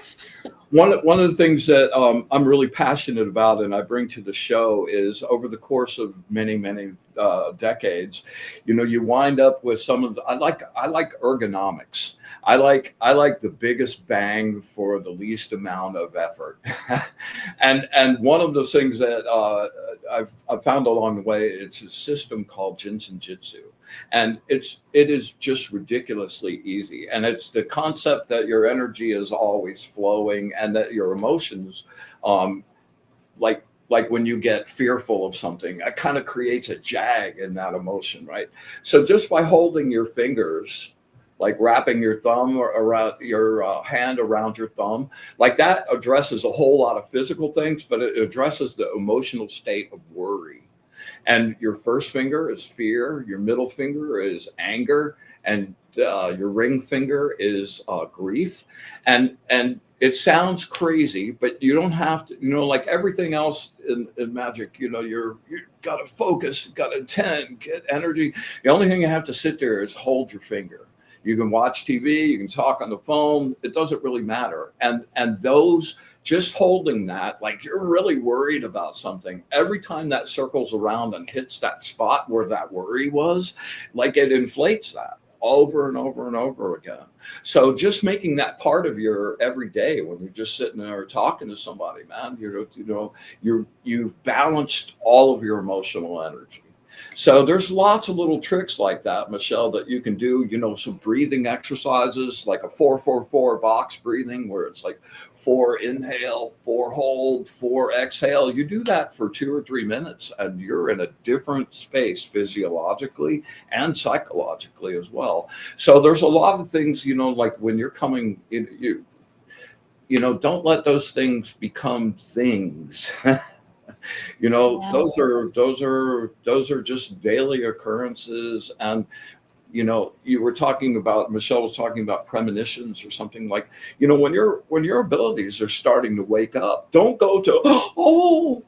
One of the things that I'm really passionate about and I bring to the show is over the course of many decades, you wind up with some of the, I like ergonomics. I like the biggest bang for the least amount of effort. and one of the things that I've found along the way, it's a system called Jinsen Jitsu. And it is just ridiculously easy. And it's the concept that your energy is always flowing and that your emotions, like when you get fearful of something, it kind of creates a jag in that emotion, right? So just by holding your fingers, like wrapping your thumb around your hand around your thumb, like that addresses a whole lot of physical things, but it addresses the emotional state of worry. And your first finger is fear, your middle finger is anger, and your ring finger is grief. And it sounds crazy, but you don't have to, like everything else in magic, you got to focus, got to attend, get energy. The only thing you have to sit there is hold your finger. You can watch TV, you can talk on the phone. It doesn't really matter. And those, just holding that, like you're really worried about something, every time that circles around and hits that spot where that worry was, like it inflates that over and over and over again. So just making that part of your everyday when you're just sitting there talking to somebody, man, you've balanced all of your emotional energy. So there's lots of little tricks like that, Michelle, that you can do, some breathing exercises, like a 4-4-4 box breathing, where it's like 4 inhale, 4 hold, 4 exhale. You do that for 2 or 3 minutes and you're in a different space physiologically and psychologically as well. So there's a lot of things, like when you're coming in, don't let those things become things. Yeah. Those are just daily occurrences. And you were talking about, Michelle was talking about premonitions or something, like when your abilities are starting to wake up, don't go to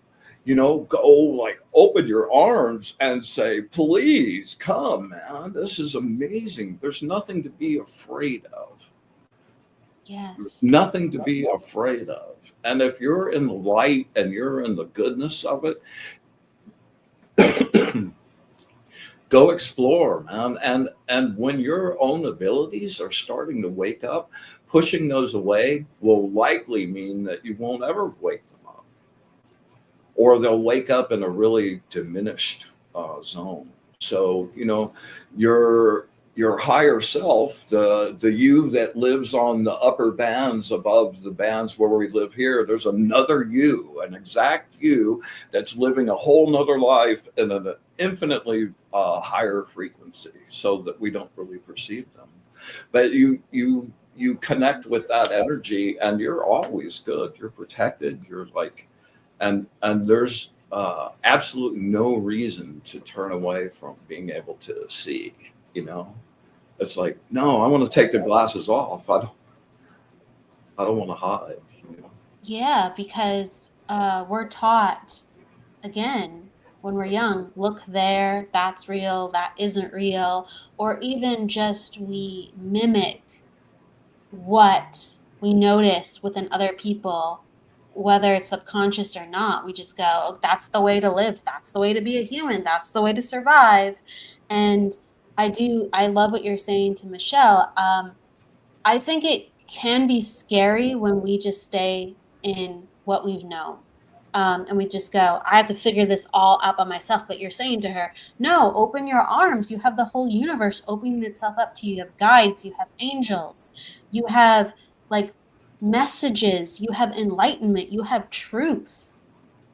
go like open your arms and say, please come, man, this is amazing, there's nothing to be afraid of. Yes. Nothing to be afraid of. And if you're in the light and you're in the goodness of it, go explore, man. And when your own abilities are starting to wake up, pushing those away will likely mean that you won't ever wake them up, or they'll wake up in a really diminished zone. So your higher self, the you that lives on the upper bands above the bands where we live here, there's another you, an exact you that's living a whole nother life in an infinitely higher frequency, so that we don't really perceive them. But you connect with that energy and you're always good, you're protected, you're like, and there's absolutely no reason to turn away from being able to see. It's like, no, I want to take the glasses off. I don't want to hide. Yeah, because we're taught, again, when we're young, look there, that's real, that isn't real, or even just we mimic what we notice within other people, whether it's subconscious or not. We just go, "Oh, that's the way to live, that's the way to be a human, that's the way to survive." And I love what you're saying to Michelle. I think it can be scary when we just stay in what we've known. And we just go, I have to figure this all out by myself. But you're saying to her, no, open your arms. You have the whole universe opening itself up to you. You have guides, you have angels, you have like messages, you have enlightenment, you have truth.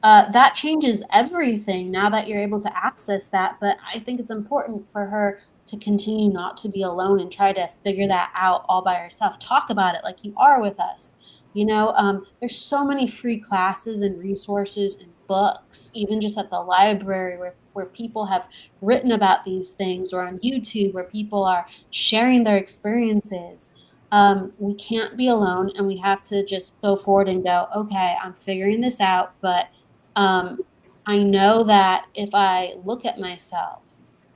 That changes everything now that you're able to access that. But I think it's important for her to continue not to be alone and try to figure that out all by herself. Talk about it like you are with us. There's so many free classes and resources and books, even just at the library where people have written about these things, or on YouTube where people are sharing their experiences. We can't be alone, and we have to just go forward and go, okay, I'm figuring this out, but I know that if I look at myself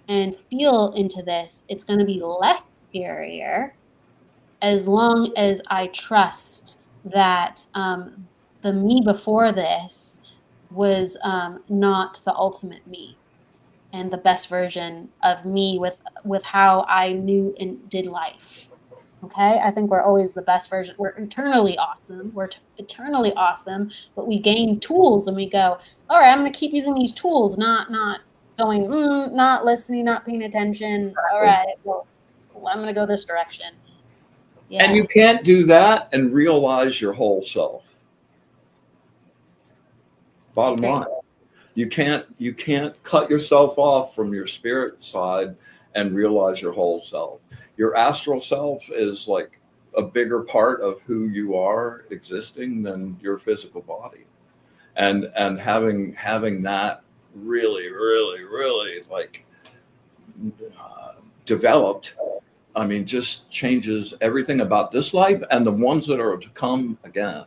and feel into this, it's going to be less scarier as long as I trust that the me before this was not the ultimate me and the best version of me with how I knew and did life. Okay, I think we're always the best version. We're eternally awesome. Eternally awesome, but we gain tools and we go, all right, I'm going to keep using these tools, not going, not listening, not paying attention. All right, well, I'm going to go this direction. Yeah. And you can't do that and realize your whole self. Bottom line. You can't cut yourself off from your spirit side and realize your whole self. Your astral self is like a bigger part of who you are existing than your physical body. And having that really like developed, I mean, just changes everything about this life and the ones that are to come again.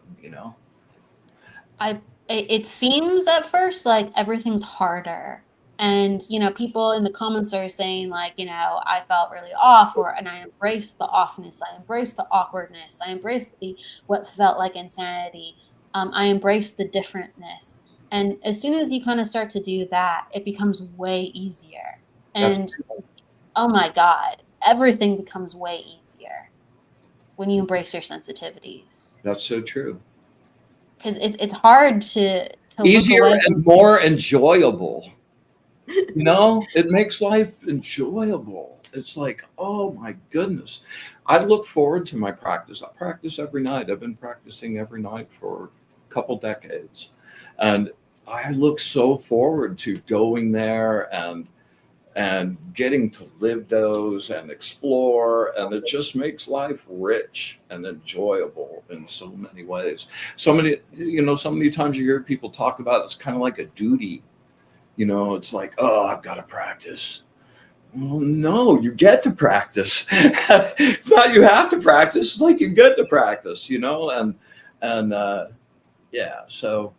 It seems at first like everything's harder. And, people in the comments are saying like, I felt really off, and I embraced the offness. I embraced the awkwardness. I embraced what felt like insanity. I embraced the differentness. And as soon as you kind of start to do that, it becomes way easier. And oh my God, everything becomes way easier when you embrace your sensitivities. That's so true. Because it's hard to easier and more enjoyable. It makes life enjoyable. It's like, oh my goodness. I look forward to my practice. I practice every night. I've been practicing every night for a couple decades. And I look so forward to going there and getting to live those and explore. And it just makes life rich and enjoyable in so many ways. So many times you hear people talk about it's kind of like a duty. It's like, oh, I've got to practice. Well, no, you get to practice. It's not you have to practice. It's like you get to practice, and yeah. So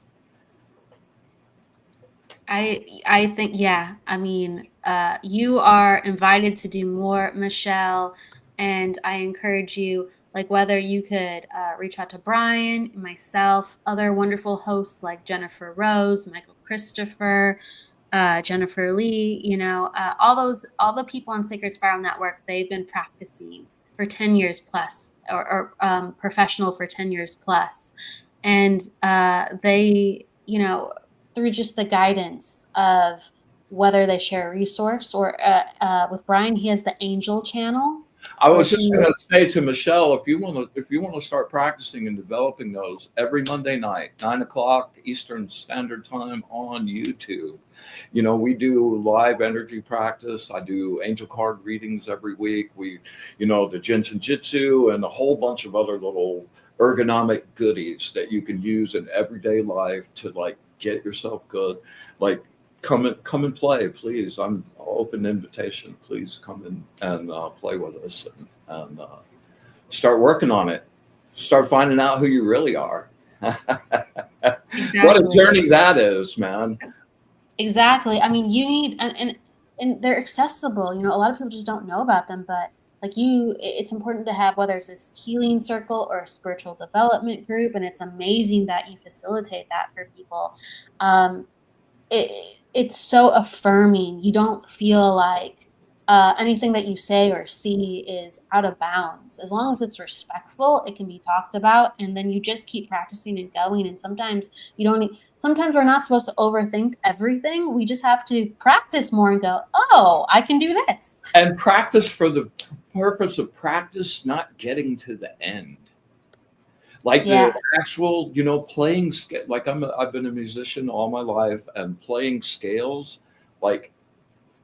I think, yeah. I mean, you are invited to do more, Michelle, and I encourage you, like, whether you could reach out to Bryan, myself, other wonderful hosts like Jennifer Rose, Michael Christopher, Jennifer Lee, all the people on Sacred Spiral Network, they've been practicing for 10 years plus, or professional for 10 years plus. And they, through just the guidance of whether they share a resource or with Bryan, he has the Angel channel. I was just going to say to Michelle, if you want to start practicing and developing those, every Monday night, 9:00 Eastern Standard Time on YouTube. We do live energy practice. I do angel card readings every week. We, the Jinsen Jitsu and a whole bunch of other little ergonomic goodies that you can use in everyday life to like get yourself good. Like, come and play, please. I'm open invitation. Please come in and play with us, and start working on it. Start finding out who you really are. What a Exactly. journey that is, man. Exactly. I mean, you need, and they're accessible. You know, a lot of people just don't know about them, but like it's important to have, whether it's this healing circle or a spiritual development group, and it's amazing that you facilitate that for people. Um, it's so affirming. You don't feel like anything that you say or see is out of bounds. As long as it's respectful, it can be talked about, and then you just keep practicing and going. And sometimes you don't. Sometimes we're not supposed to overthink everything. We just have to practice more and go, oh, I can do this. And practice for the purpose of practice, not getting to the end. Like Yeah. the actual, playing like I've been a musician all my life, and playing scales, like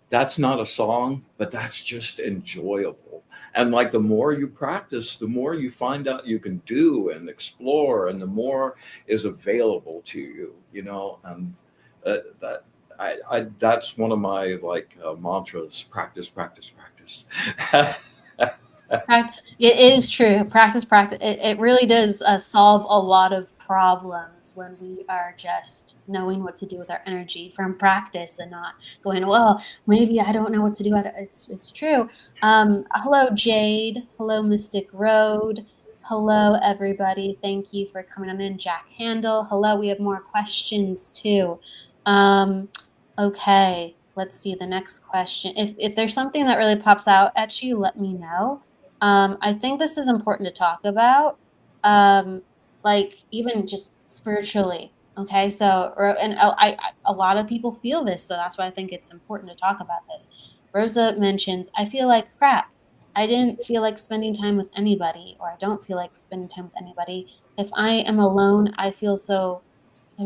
that's not a song, but that's just enjoyable. And like the more you practice, the more you find out you can do and explore, and the more is available to you, and that that's one of my mantras: practice, practice, practice. It is true. Practice, practice. It really does solve a lot of problems when we are just knowing what to do with our energy from practice, and not going, well, maybe I don't know what to do. It's true. Hello, Jade. Hello, Mystic Road. Hello, everybody. Thank you for coming on in. Jack Handle. Hello. We have more questions too. Okay. Let's see the next question. If there's something that really pops out at you, let me know. I think this is important to talk about, like even just spiritually. Okay, so a lot of people feel this, so that's why I think it's important to talk about this. Rosa mentions, I feel like crap. I didn't feel like spending time with anybody, or I don't feel like spending time with anybody. If I am alone, I feel so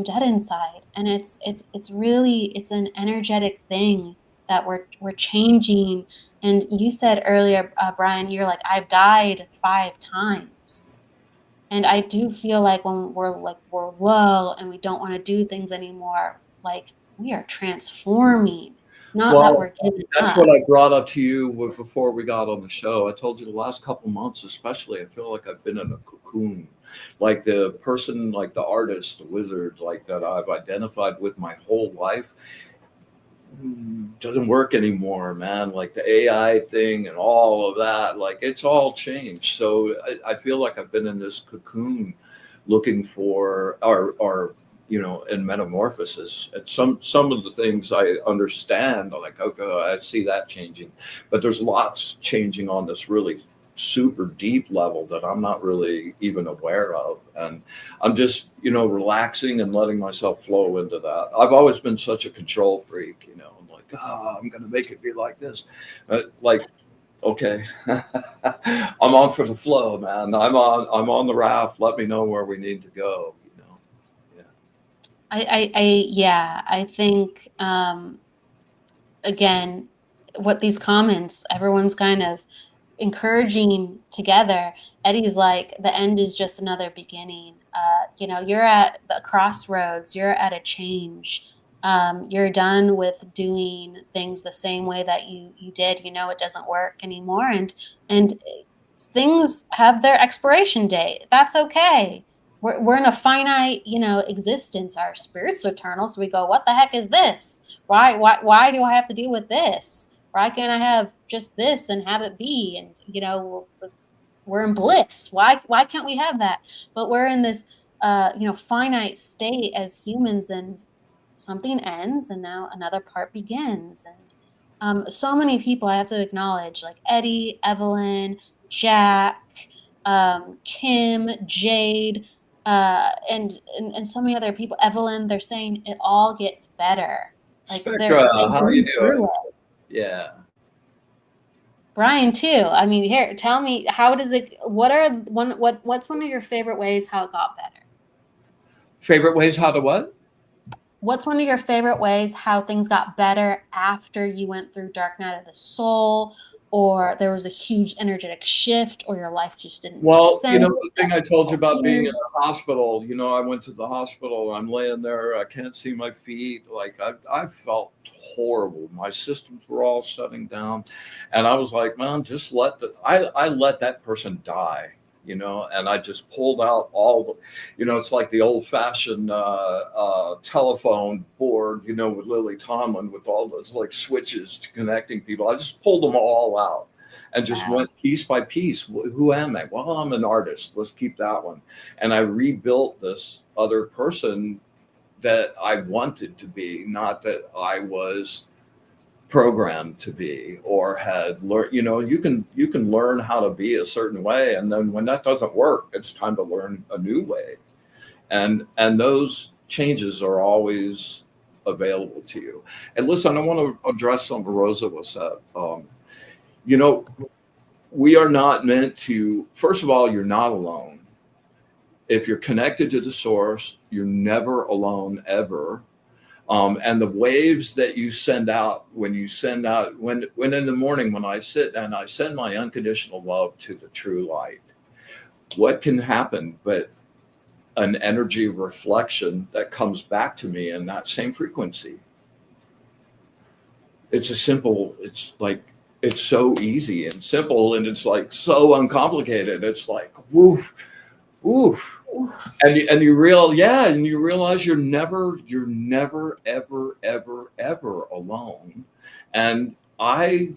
dead inside, and it's really, it's an energetic thing that we're changing. And you said earlier, Bryan, you're like, I've died 5 times. And I do feel like when we're low and we don't want to do things anymore, like we are transforming, not that Well, we're giving that's up. what I brought up to you before we got on the show. I told you the last couple months, especially, I feel like I've been in a cocoon. Like the person, like the artist, the wizard, like that I've identified with my whole life, doesn't work anymore, man. Like the AI thing and all of that, like it's all changed. So I feel like I've been in this cocoon looking for, or in metamorphosis. And some of the things I understand, I'm like, okay, I see that changing, but there's lots changing on this really super deep level that I'm not really even aware of. And I'm just, relaxing and letting myself flow into that. I've always been such a control freak, I'm like, I'm going to make it be like this. Like, okay, I'm on for the flow, man. I'm on the raft. Let me know where we need to go, Yeah. Yeah, I think, again, what these comments, everyone's kind of encouraging together. Eddie's like, the end is just another beginning. You're at the crossroads, you're at a change. You're done with doing things the same way that you did. It doesn't work anymore, and things have their expiration date. That's okay. We're in a finite, existence. Our spirit's eternal, so we go, what the heck is this? Why do I have to deal with this? Why can't I have just this and have it be? And we're in bliss. Why can't we have that? But we're in this finite state as humans, and something ends, and now another part begins. And so many people I have to acknowledge, like Eddie, Evelyn, Jack, Kim, Jade, and so many other people. Evelyn, they're saying it all gets better. Like Spectra, they've how are you been through doing? it. Yeah. Bryan too. I mean, here, tell me, how does it? What's one of your favorite ways how it got better? Favorite ways how to what? What's one of your favorite ways how things got better after you went through Dark Night of the Soul, or there was a huge energetic shift, or your life just didn't make Well, sense. the thing I told you about being in the hospital, I went to the hospital, I'm laying there, I can't see my feet. Like I felt horrible. My systems were all shutting down. And I was like, man, just I let that person die, and I just pulled out all it's like the old fashioned telephone board, with Lily Tomlin with all those like switches to connecting people. I just pulled them all out and just went piece by piece. Who am I? Well, I'm an artist. Let's keep that one. And I rebuilt this other person that I wanted to be, not that I was programmed to be or had learned. You can learn how to be a certain way, and then when that doesn't work, it's time to learn a new way. And those changes are always available to you. And listen, I want to address something Rosa was said. We are not meant to, first of all, you're not alone. If you're connected to the source, you're never alone ever. And the waves that you send out, when in the morning, when I sit and I send my unconditional love to the true light, what can happen but an energy reflection that comes back to me in that same frequency? It's so easy and simple, and it's like so uncomplicated. It's like woof, woof, and you realize you're never ever alone. And I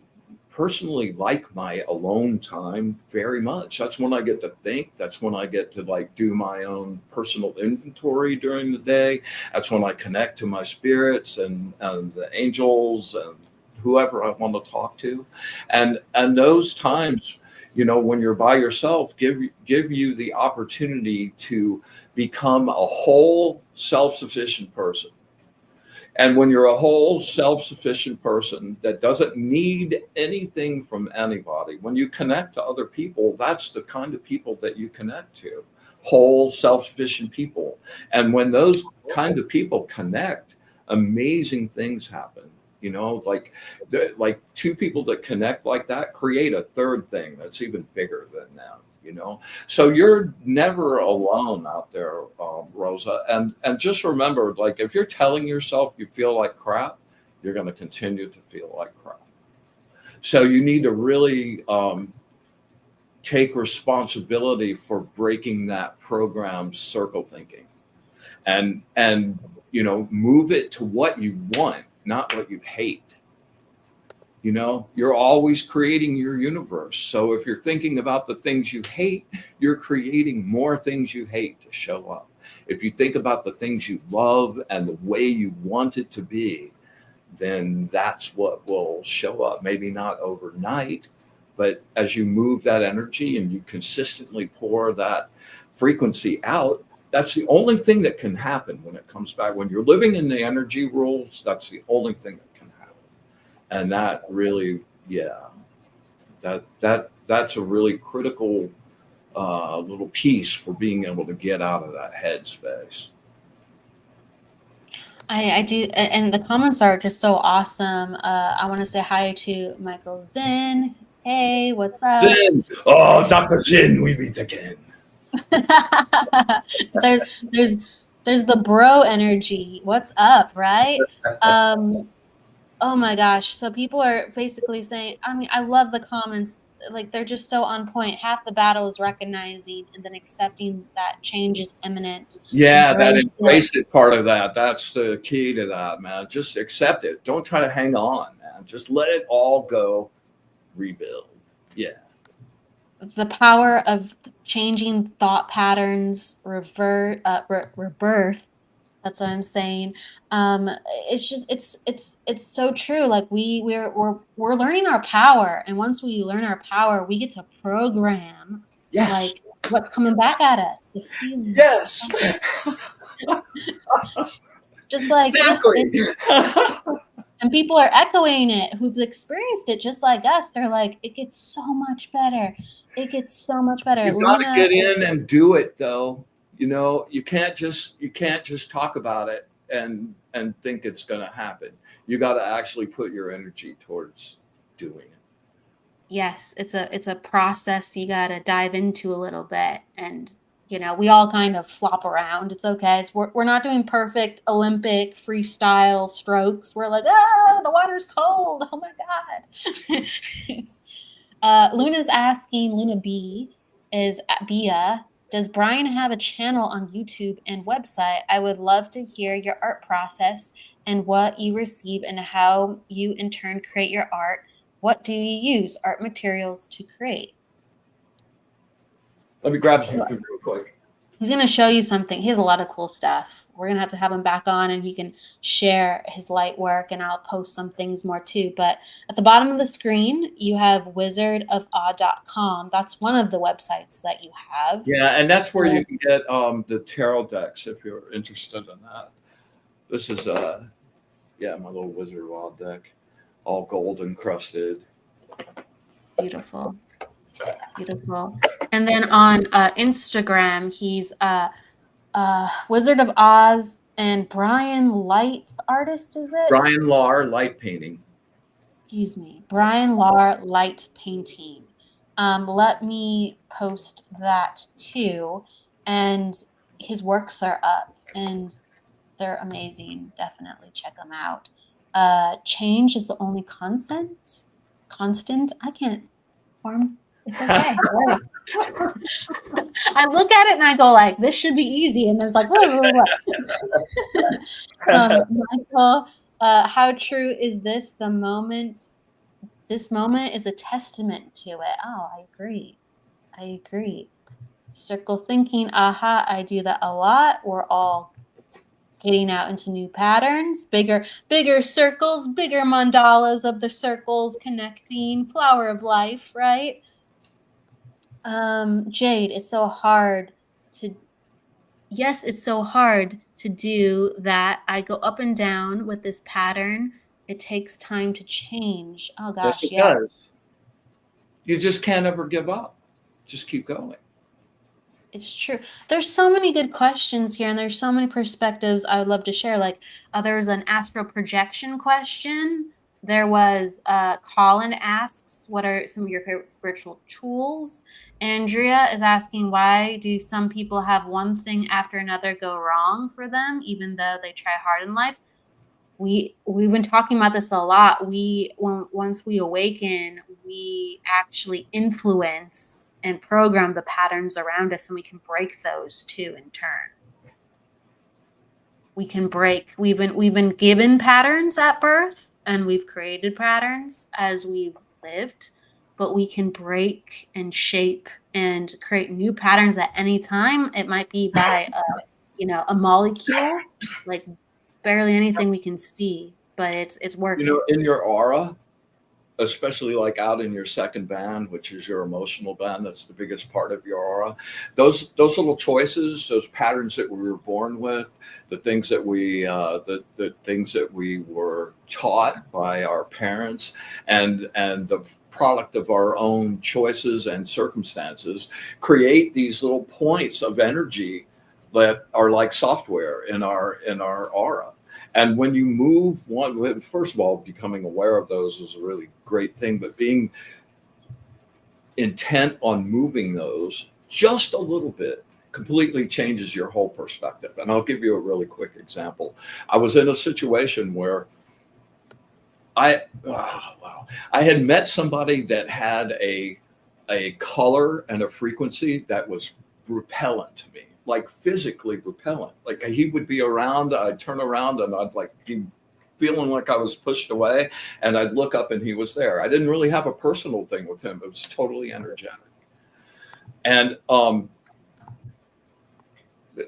personally like my alone time very much. That's when I get to think. That's when I get to like do my own personal inventory during the day. That's when I connect to my spirits and the angels and whoever I want to talk to. And those times, when you're by yourself, give you the opportunity to become a whole self-sufficient person. And when you're a whole self-sufficient person that doesn't need anything from anybody, when you connect to other people, that's the kind of people that you connect to, whole self-sufficient people. And when those kind of people connect, amazing things happen. Like two people that connect like that create a third thing that's even bigger than them. So you're never alone out there, Rosa. And just remember, like, if you're telling yourself you feel like crap, you're going to continue to feel like crap. So you need to really take responsibility for breaking that programmed circle thinking, and move it to what you want, not what you hate. You're always creating your universe. So if you're thinking about the things you hate, you're creating more things you hate to show up. If you think about the things you love and the way you want it to be, then that's what will show up. Maybe not overnight, but as you move that energy and you consistently pour that frequency out, that's the only thing that can happen when it comes back. When you're living in the energy rules, that's the only thing that can happen. And that really, that's a really critical little piece for being able to get out of that headspace. I do, and the comments are just so awesome. I want to say hi to Michael Zinn. Hey, what's up? Zinn! Oh, Dr. Zinn, we meet again. there's the bro energy. What's up, right? Oh my gosh. So people are basically saying, I love the comments. Like, they're just so on point. Half the battle is recognizing and then accepting that change is imminent. Yeah, that embrace it part of that. That's the key to that, man. Just accept it. Don't try to hang on, man. Just let it all go. Rebuild. Yeah. The power of changing thought patterns, rebirth. That's what I'm saying. It's just it's so true. Like we're learning our power, and once we learn our power, we get to program like what's coming back at us. The feeling. Yes. Just like and people are echoing it who've experienced it just like us. They're like, it gets so much better. It gets so much better. You got to get in and do it, though. You can't just talk about it and think it's going to happen. You got to actually put your energy towards doing it. Yes, it's a process you gotta dive into a little bit, and we all kind of flop around. It's okay. We're not doing perfect Olympic freestyle strokes. We're like, the water's cold. Oh my god. It's, Luna's asking, Luna B is at Bia. Does Brian have a channel on YouTube and website? I would love to hear your art process and what you receive and how you in turn create your art. What do you use art materials to create? Let me grab So something real quick. he's going to show you something. He has a lot of cool stuff. We're going to have him back on and he can share his light work, and I'll post some things more too. But at the bottom of the screen, you have wizardofawe.com. That's one of the websites that you have. Yeah, and that's where you can get the tarot decks if you're interested in that. This is my little Wizard of Oz deck, all gold encrusted. Beautiful. Beautiful. And then on Instagram, he's Wizard of Oz and Bryan Light artist, is it? Bryan Lahr light painting. Excuse me. Bryan Lahr light painting. Let me post that too. And his works are up and they're amazing. Definitely check them out. Change is the only constant. I can't form. It's okay. I look at it and I go like, this should be easy. And then it's like, Michael, how true is this? This moment is a testament to it. Oh, I agree. Circle thinking. Aha, I do that a lot. We're all getting out into new patterns, bigger circles, bigger mandalas of the circles connecting, flower of life, right? Jade, it's so hard to do that. I go up and down with this pattern. It takes time to change. Oh gosh, Yes, it does. You just can't ever give up. Just keep going. It's true. There's so many good questions here, and there's so many perspectives I would love to share. Like, there's an astral projection question. There was Colin asks, what are some of your favorite spiritual tools? Andrea is asking, why do some people have one thing after another go wrong for them, even though they try hard in life? We've been talking about this a lot. Once we awaken, we actually influence and program the patterns around us, and we can break those too in turn. We can break. We've been given patterns at birth, and we've created patterns as we've lived, but we can break and shape and create new patterns at any time. It might be by a molecule, like barely anything we can see, but it's working. In your aura, especially like out in your second band, which is your emotional band, that's the biggest part of your aura. Those little choices, those patterns that we were born with, the things that we the things that we were taught by our parents, and the product of our own choices and circumstances, create these little points of energy that are like software in our aura. And when you move one, first of all, becoming aware of those is a really great thing, but being intent on moving those just a little bit completely changes your whole perspective. And I'll give you a really quick example. I was in a situation where I had met somebody that had a color and a frequency that was repellent to me, like physically repellent. Like he would be around, I'd turn around and I'd like be feeling like I was pushed away, and I'd look up and he was there. I didn't really have a personal thing with him. It was totally energetic. And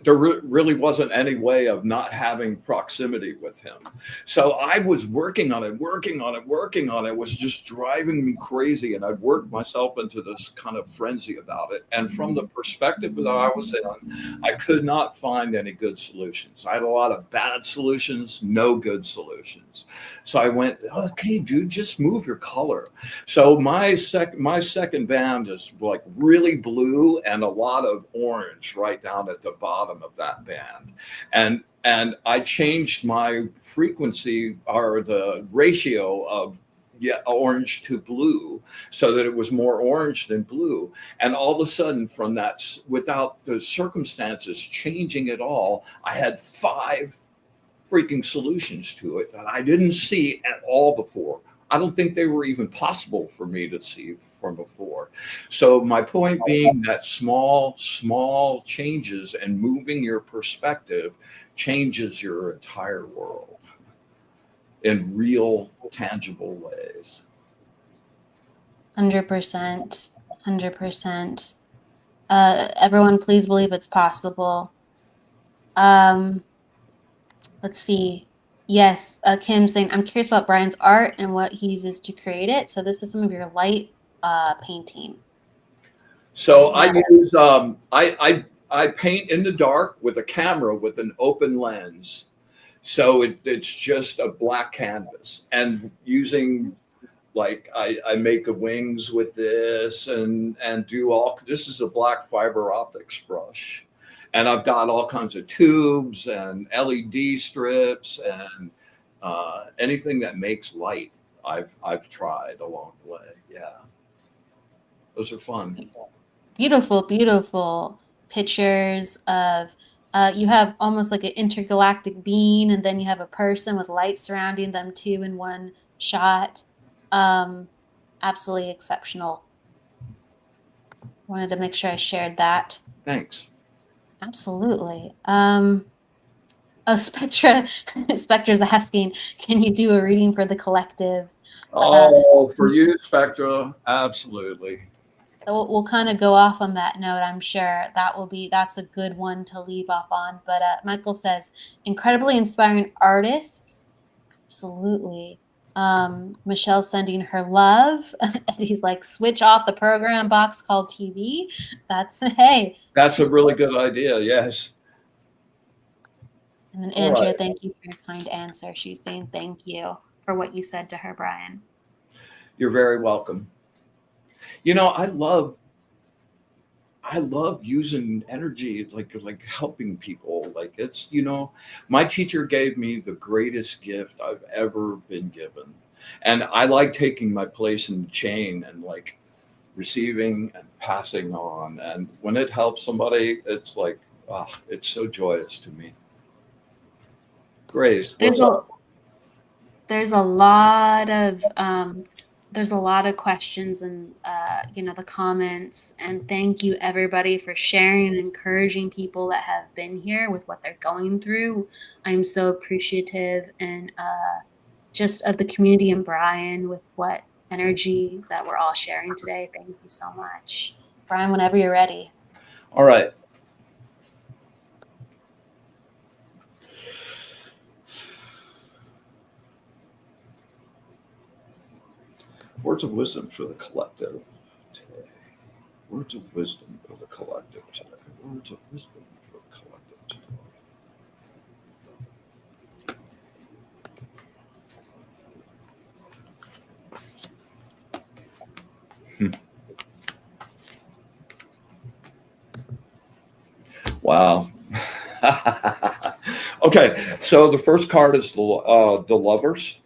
there really wasn't any way of not having proximity with him. So I was working on it, it was just driving me crazy. And I'd worked myself into this kind of frenzy about it. And from the perspective that I was in, I could not find any good solutions. I had a lot of bad solutions, no good solutions. So I went, okay, dude, just move your color. So my second band is like really blue and a lot of orange right down at the bottom of that band. And I changed my frequency, or the ratio of orange to blue, so that it was more orange than blue. And all of a sudden, from that, without the circumstances changing at all, I had 5 freaking solutions to it that I didn't see at all before. I don't think they were even possible for me to see from before. So my point being that small changes and moving your perspective changes your entire world in real, tangible ways. 100%. 100%. Everyone, please believe it's possible. Let's see. Yes, Kim saying, I'm curious about Bryan's art and what he uses to create it. So this is some of your light painting. So I use I paint in the dark with a camera with an open lens. So it's just a black canvas, and using, like, I make the wings with this and do all. This is a black fiber optics brush, and I've got all kinds of tubes and LED strips and anything that makes light. I've tried along the way. Yeah, those are fun. Beautiful, beautiful pictures of you have almost like an intergalactic being, and then you have a person with light surrounding them too in one shot. Absolutely exceptional. Wanted to make sure I shared that. Thanks. Absolutely. Spectra's asking, can you do a reading for the collective? For you, Spectra, absolutely. So we'll kind of go off on that note. I'm sure that's a good one to leave off on. But Michael says, incredibly inspiring artists. Absolutely. Michelle sending her love. And he's like, switch off the program box called TV. That's a really good idea. Yes. And then Andrea, thank you for your kind answer. She's saying thank you for what you said to her, Bryan. You're very welcome. I love using energy, like helping people. Like, it's, my teacher gave me the greatest gift I've ever been given. And I like taking my place in the chain and like receiving and passing on. And when it helps somebody, it's like, it's so joyous to me. Grace, what's up? There's a lot of questions and the comments, and thank you everybody for sharing and encouraging people that have been here with what they're going through. I'm so appreciative and just of the community and Bryan with what energy that we're all sharing today. Thank you so much. Bryan, whenever you're ready. All right. Words of wisdom for the collective today. Words of wisdom for the collective today. Words of wisdom for the collective today. Wow. Okay, so the first card is the Lovers.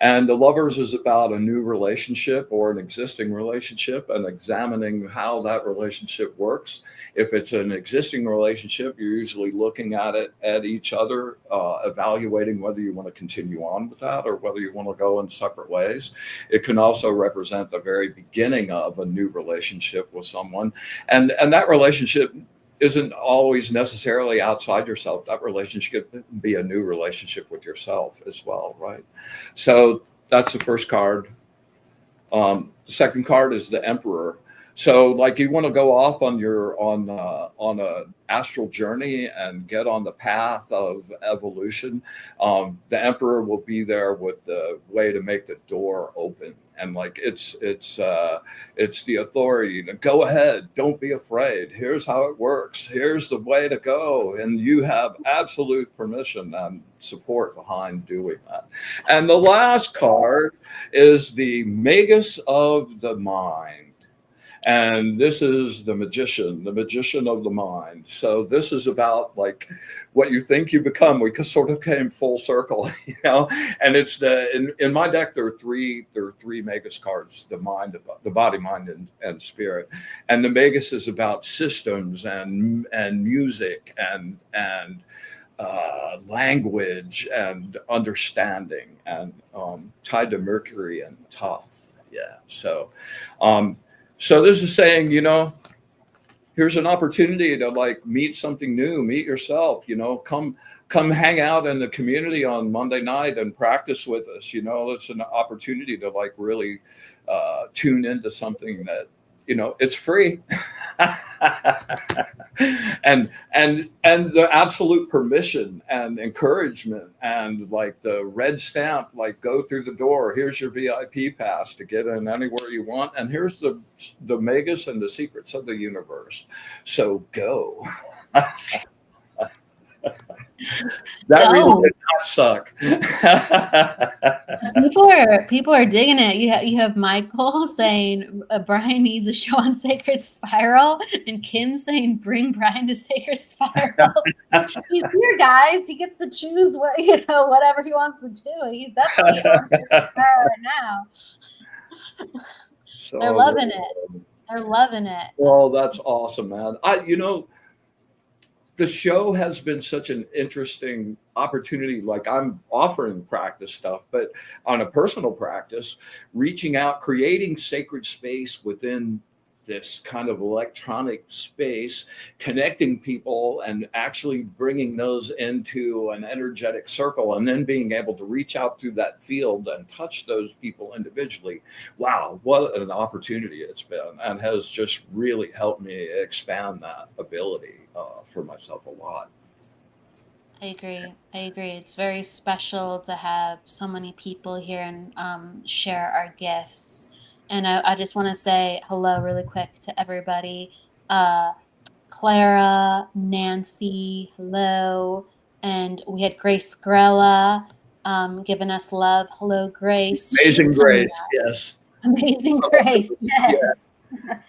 And the Lovers is about a new relationship or an existing relationship and examining how that relationship works. If it's an existing relationship, you're usually looking at each other, evaluating whether you want to continue on with that or whether you want to go in separate ways. It can also represent the very beginning of a new relationship with someone. And that relationship isn't always necessarily outside yourself. That relationship can be a new relationship with yourself as well, right? So that's the first card. The second card is the Emperor. So, like, you want to go off on a astral journey and get on the path of evolution. The Emperor will be there with the way to make the door open, and like it's the authority to go ahead. Don't be afraid. Here's how it works. Here's the way to go, and you have absolute permission and support behind doing that. And the last card is the Magus of the Mind. And this is the magician of the mind. So this is about like what you think you become. We sort of came full circle, you know. And it's in my deck there are three Magus cards: the mind, the body, mind, and spirit. And the Magus is about systems and music and language and understanding, and tied to Mercury and Thoth. Yeah. So this is saying, you know, here's an opportunity to like meet something new, meet yourself, you know, come hang out in the community on Monday night and practice with us. You know, it's an opportunity to like really tune into something that, you know, it's free. and the absolute permission and encouragement and like the red stamp, like go through the door, here's your VIP pass to get in anywhere you want, and here's the Magus and the secrets of the universe, so go. That really did not suck. People are digging it. You have Michael saying Bryan needs a show on Sacred Spiral, and Kim saying bring Bryan to Sacred Spiral. He's here, guys. He gets to choose whatever he wants to do. He's definitely on Sacred Spiral right now. So, they're loving it. They're loving it. Well, that's awesome, man. The show has been such an interesting opportunity. Like I'm offering practice stuff, but on a personal practice, reaching out, creating sacred space within this kind of electronic space, connecting people and actually bringing those into an energetic circle, and then being able to reach out through that field and touch those people individually. Wow, what an opportunity it's been, and has just really helped me expand that ability for myself a lot. I agree. It's very special to have so many people here and share our gifts. And I just want to say hello really quick to everybody. Clara, Nancy, hello. And we had Grace Grella giving us love. Hello, Grace. Amazing Grace, yes. Amazing Grace, yes. Yeah.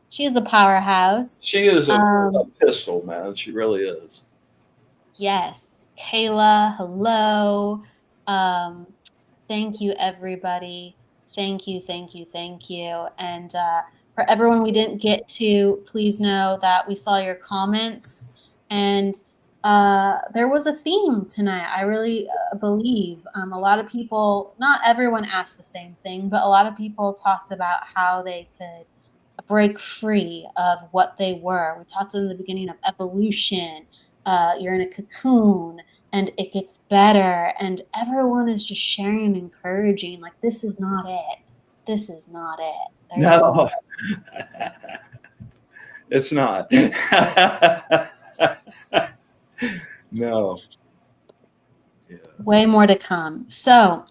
She is a powerhouse. She is a pistol, man. She really is. Yes. Kayla, hello. Thank you, everybody. Thank you. And for everyone we didn't get to, please know that we saw your comments, and there was a theme tonight. I really believe a lot of people, not everyone asked the same thing, but a lot of people talked about how they could break free of what they were. We talked in the beginning of evolution. You're in a cocoon and it gets better, and everyone is just sharing and encouraging, like, this is not it. There's no, it's not. No. Yeah. Way more to come. So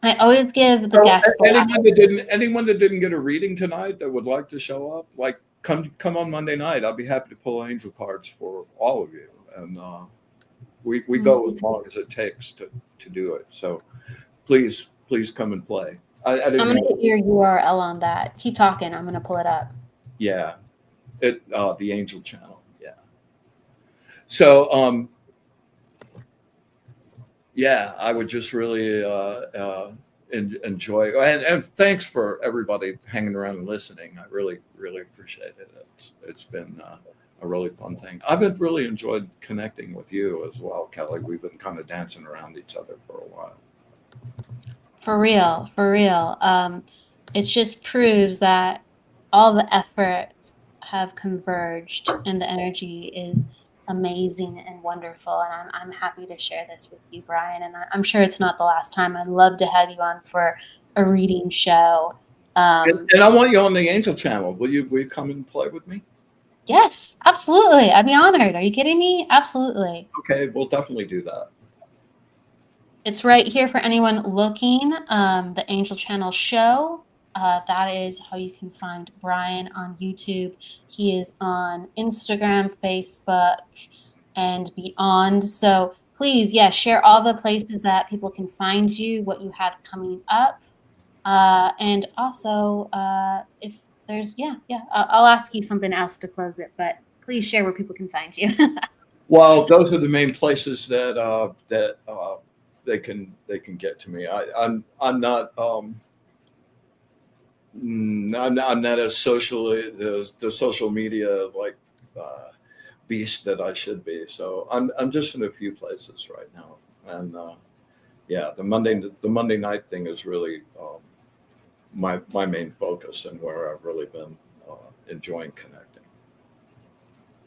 I always give the guests. Anyone that didn't get a reading tonight that would like to show up, like come on Monday night. I'll be happy to pull angel cards for all of you, and we go as long as it takes to do it. So please come and play. I'm going to get your URL on that. Keep talking. I'm going to pull it up. Yeah, the Angel Channel. Yeah. So yeah, I would just really enjoy, and thanks for everybody hanging around and listening. I really appreciate it. It's been a really fun thing. I've been really enjoyed connecting with you as well, Kelly. We've been kind of dancing around each other for a while. For real. It just proves that all the efforts have converged and the energy is amazing and wonderful. And I'm happy to share this with you, Bryan. And I'm sure it's not the last time. I'd love to have you on for a reading show. And I want you on the Angel Channel. Will you come and play with me? Yes, absolutely. I'd be honored. Are you kidding me? Absolutely. Okay, we'll definitely do that. It's right here for anyone looking. The Angel Channel show. That is how you can find Bryan on YouTube. He is on Instagram, Facebook, and beyond. So please, share all the places that people can find you, what you have coming up. And also, if there's I'll ask you something else to close it, but please share where people can find you. Well, those are the main places that they can get to me. I'm not I'm not as socially the social media like beast that I should be. So I'm just in a few places right now, and yeah, the Monday night thing is really my main focus and where I've really been enjoying connecting.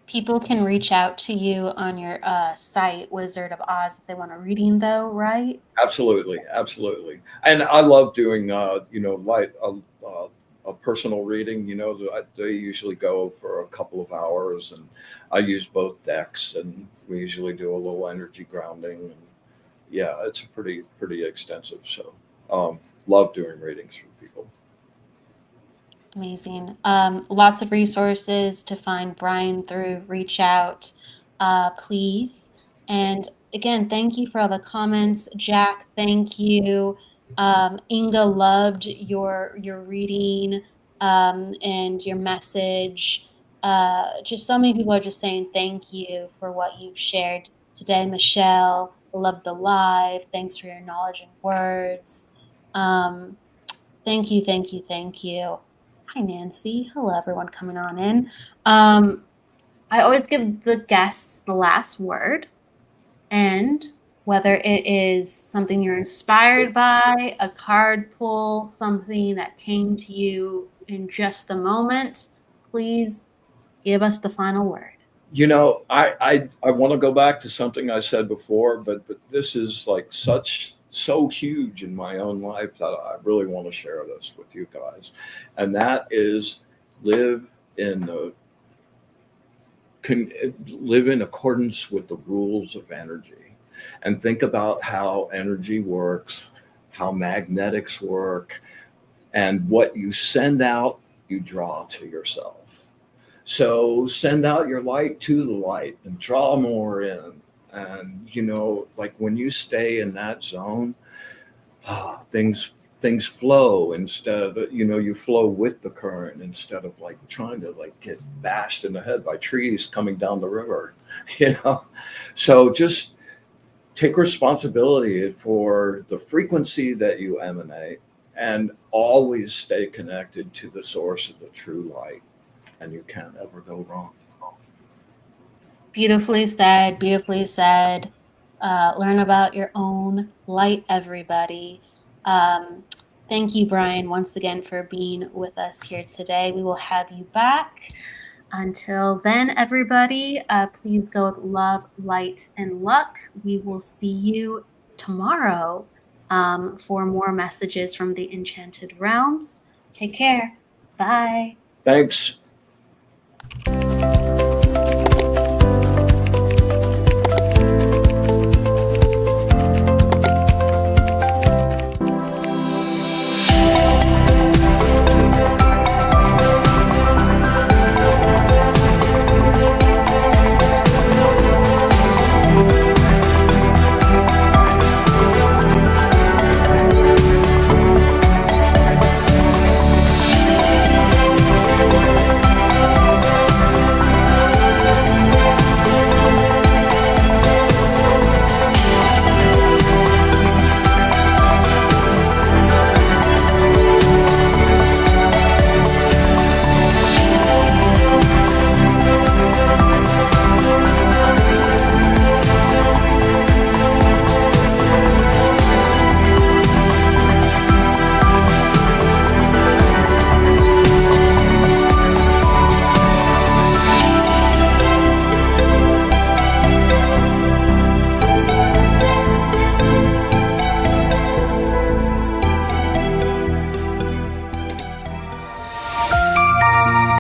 People can reach out to you on your site, Wizard of Oz, if they want a reading, though, right? Absolutely, absolutely. And I love doing like a personal reading. They usually go for a couple of hours, and I use both decks, and we usually do a little energy grounding. And yeah, it's pretty extensive. So love doing readings for people. Amazing. Lots of resources to find Bryan through. Reach out, please. And again, thank you for all the comments. Jack, thank you. Inga loved your reading and your message. Just so many people are just saying thank you for what you've shared today. Michelle, loved the live. Thanks for your knowledge and words. Thank you, thank you, thank you. Hi, Nancy. Hello, everyone coming on in. I always give the guests the last word, and whether it is something you're inspired by, a card pull, something that came to you in just the moment, please give us the final word. I want to go back to something I said before, but this is like so huge in my own life that I really want to share this with you guys, and that is live in the live in accordance with the rules of energy, and think about how energy works, how magnetics work, and what you send out, you draw to yourself. So send out your light to the light and draw more in. And like when you stay in that zone, things flow instead of you flow with the current instead of like trying to like get bashed in the head by trees coming down the river. you know so just take responsibility for the frequency that you emanate, and always stay connected to the source of the true light, and you can't ever go wrong. Beautifully said, beautifully said. Learn about your own light, everybody. Um, Thank you, Bryan, once again for being with us here today. We will have you back. Until then, everybody, please go with love, light, and luck. We will see you tomorrow for more messages from the Enchanted Realms. Take care. Bye. Thanks.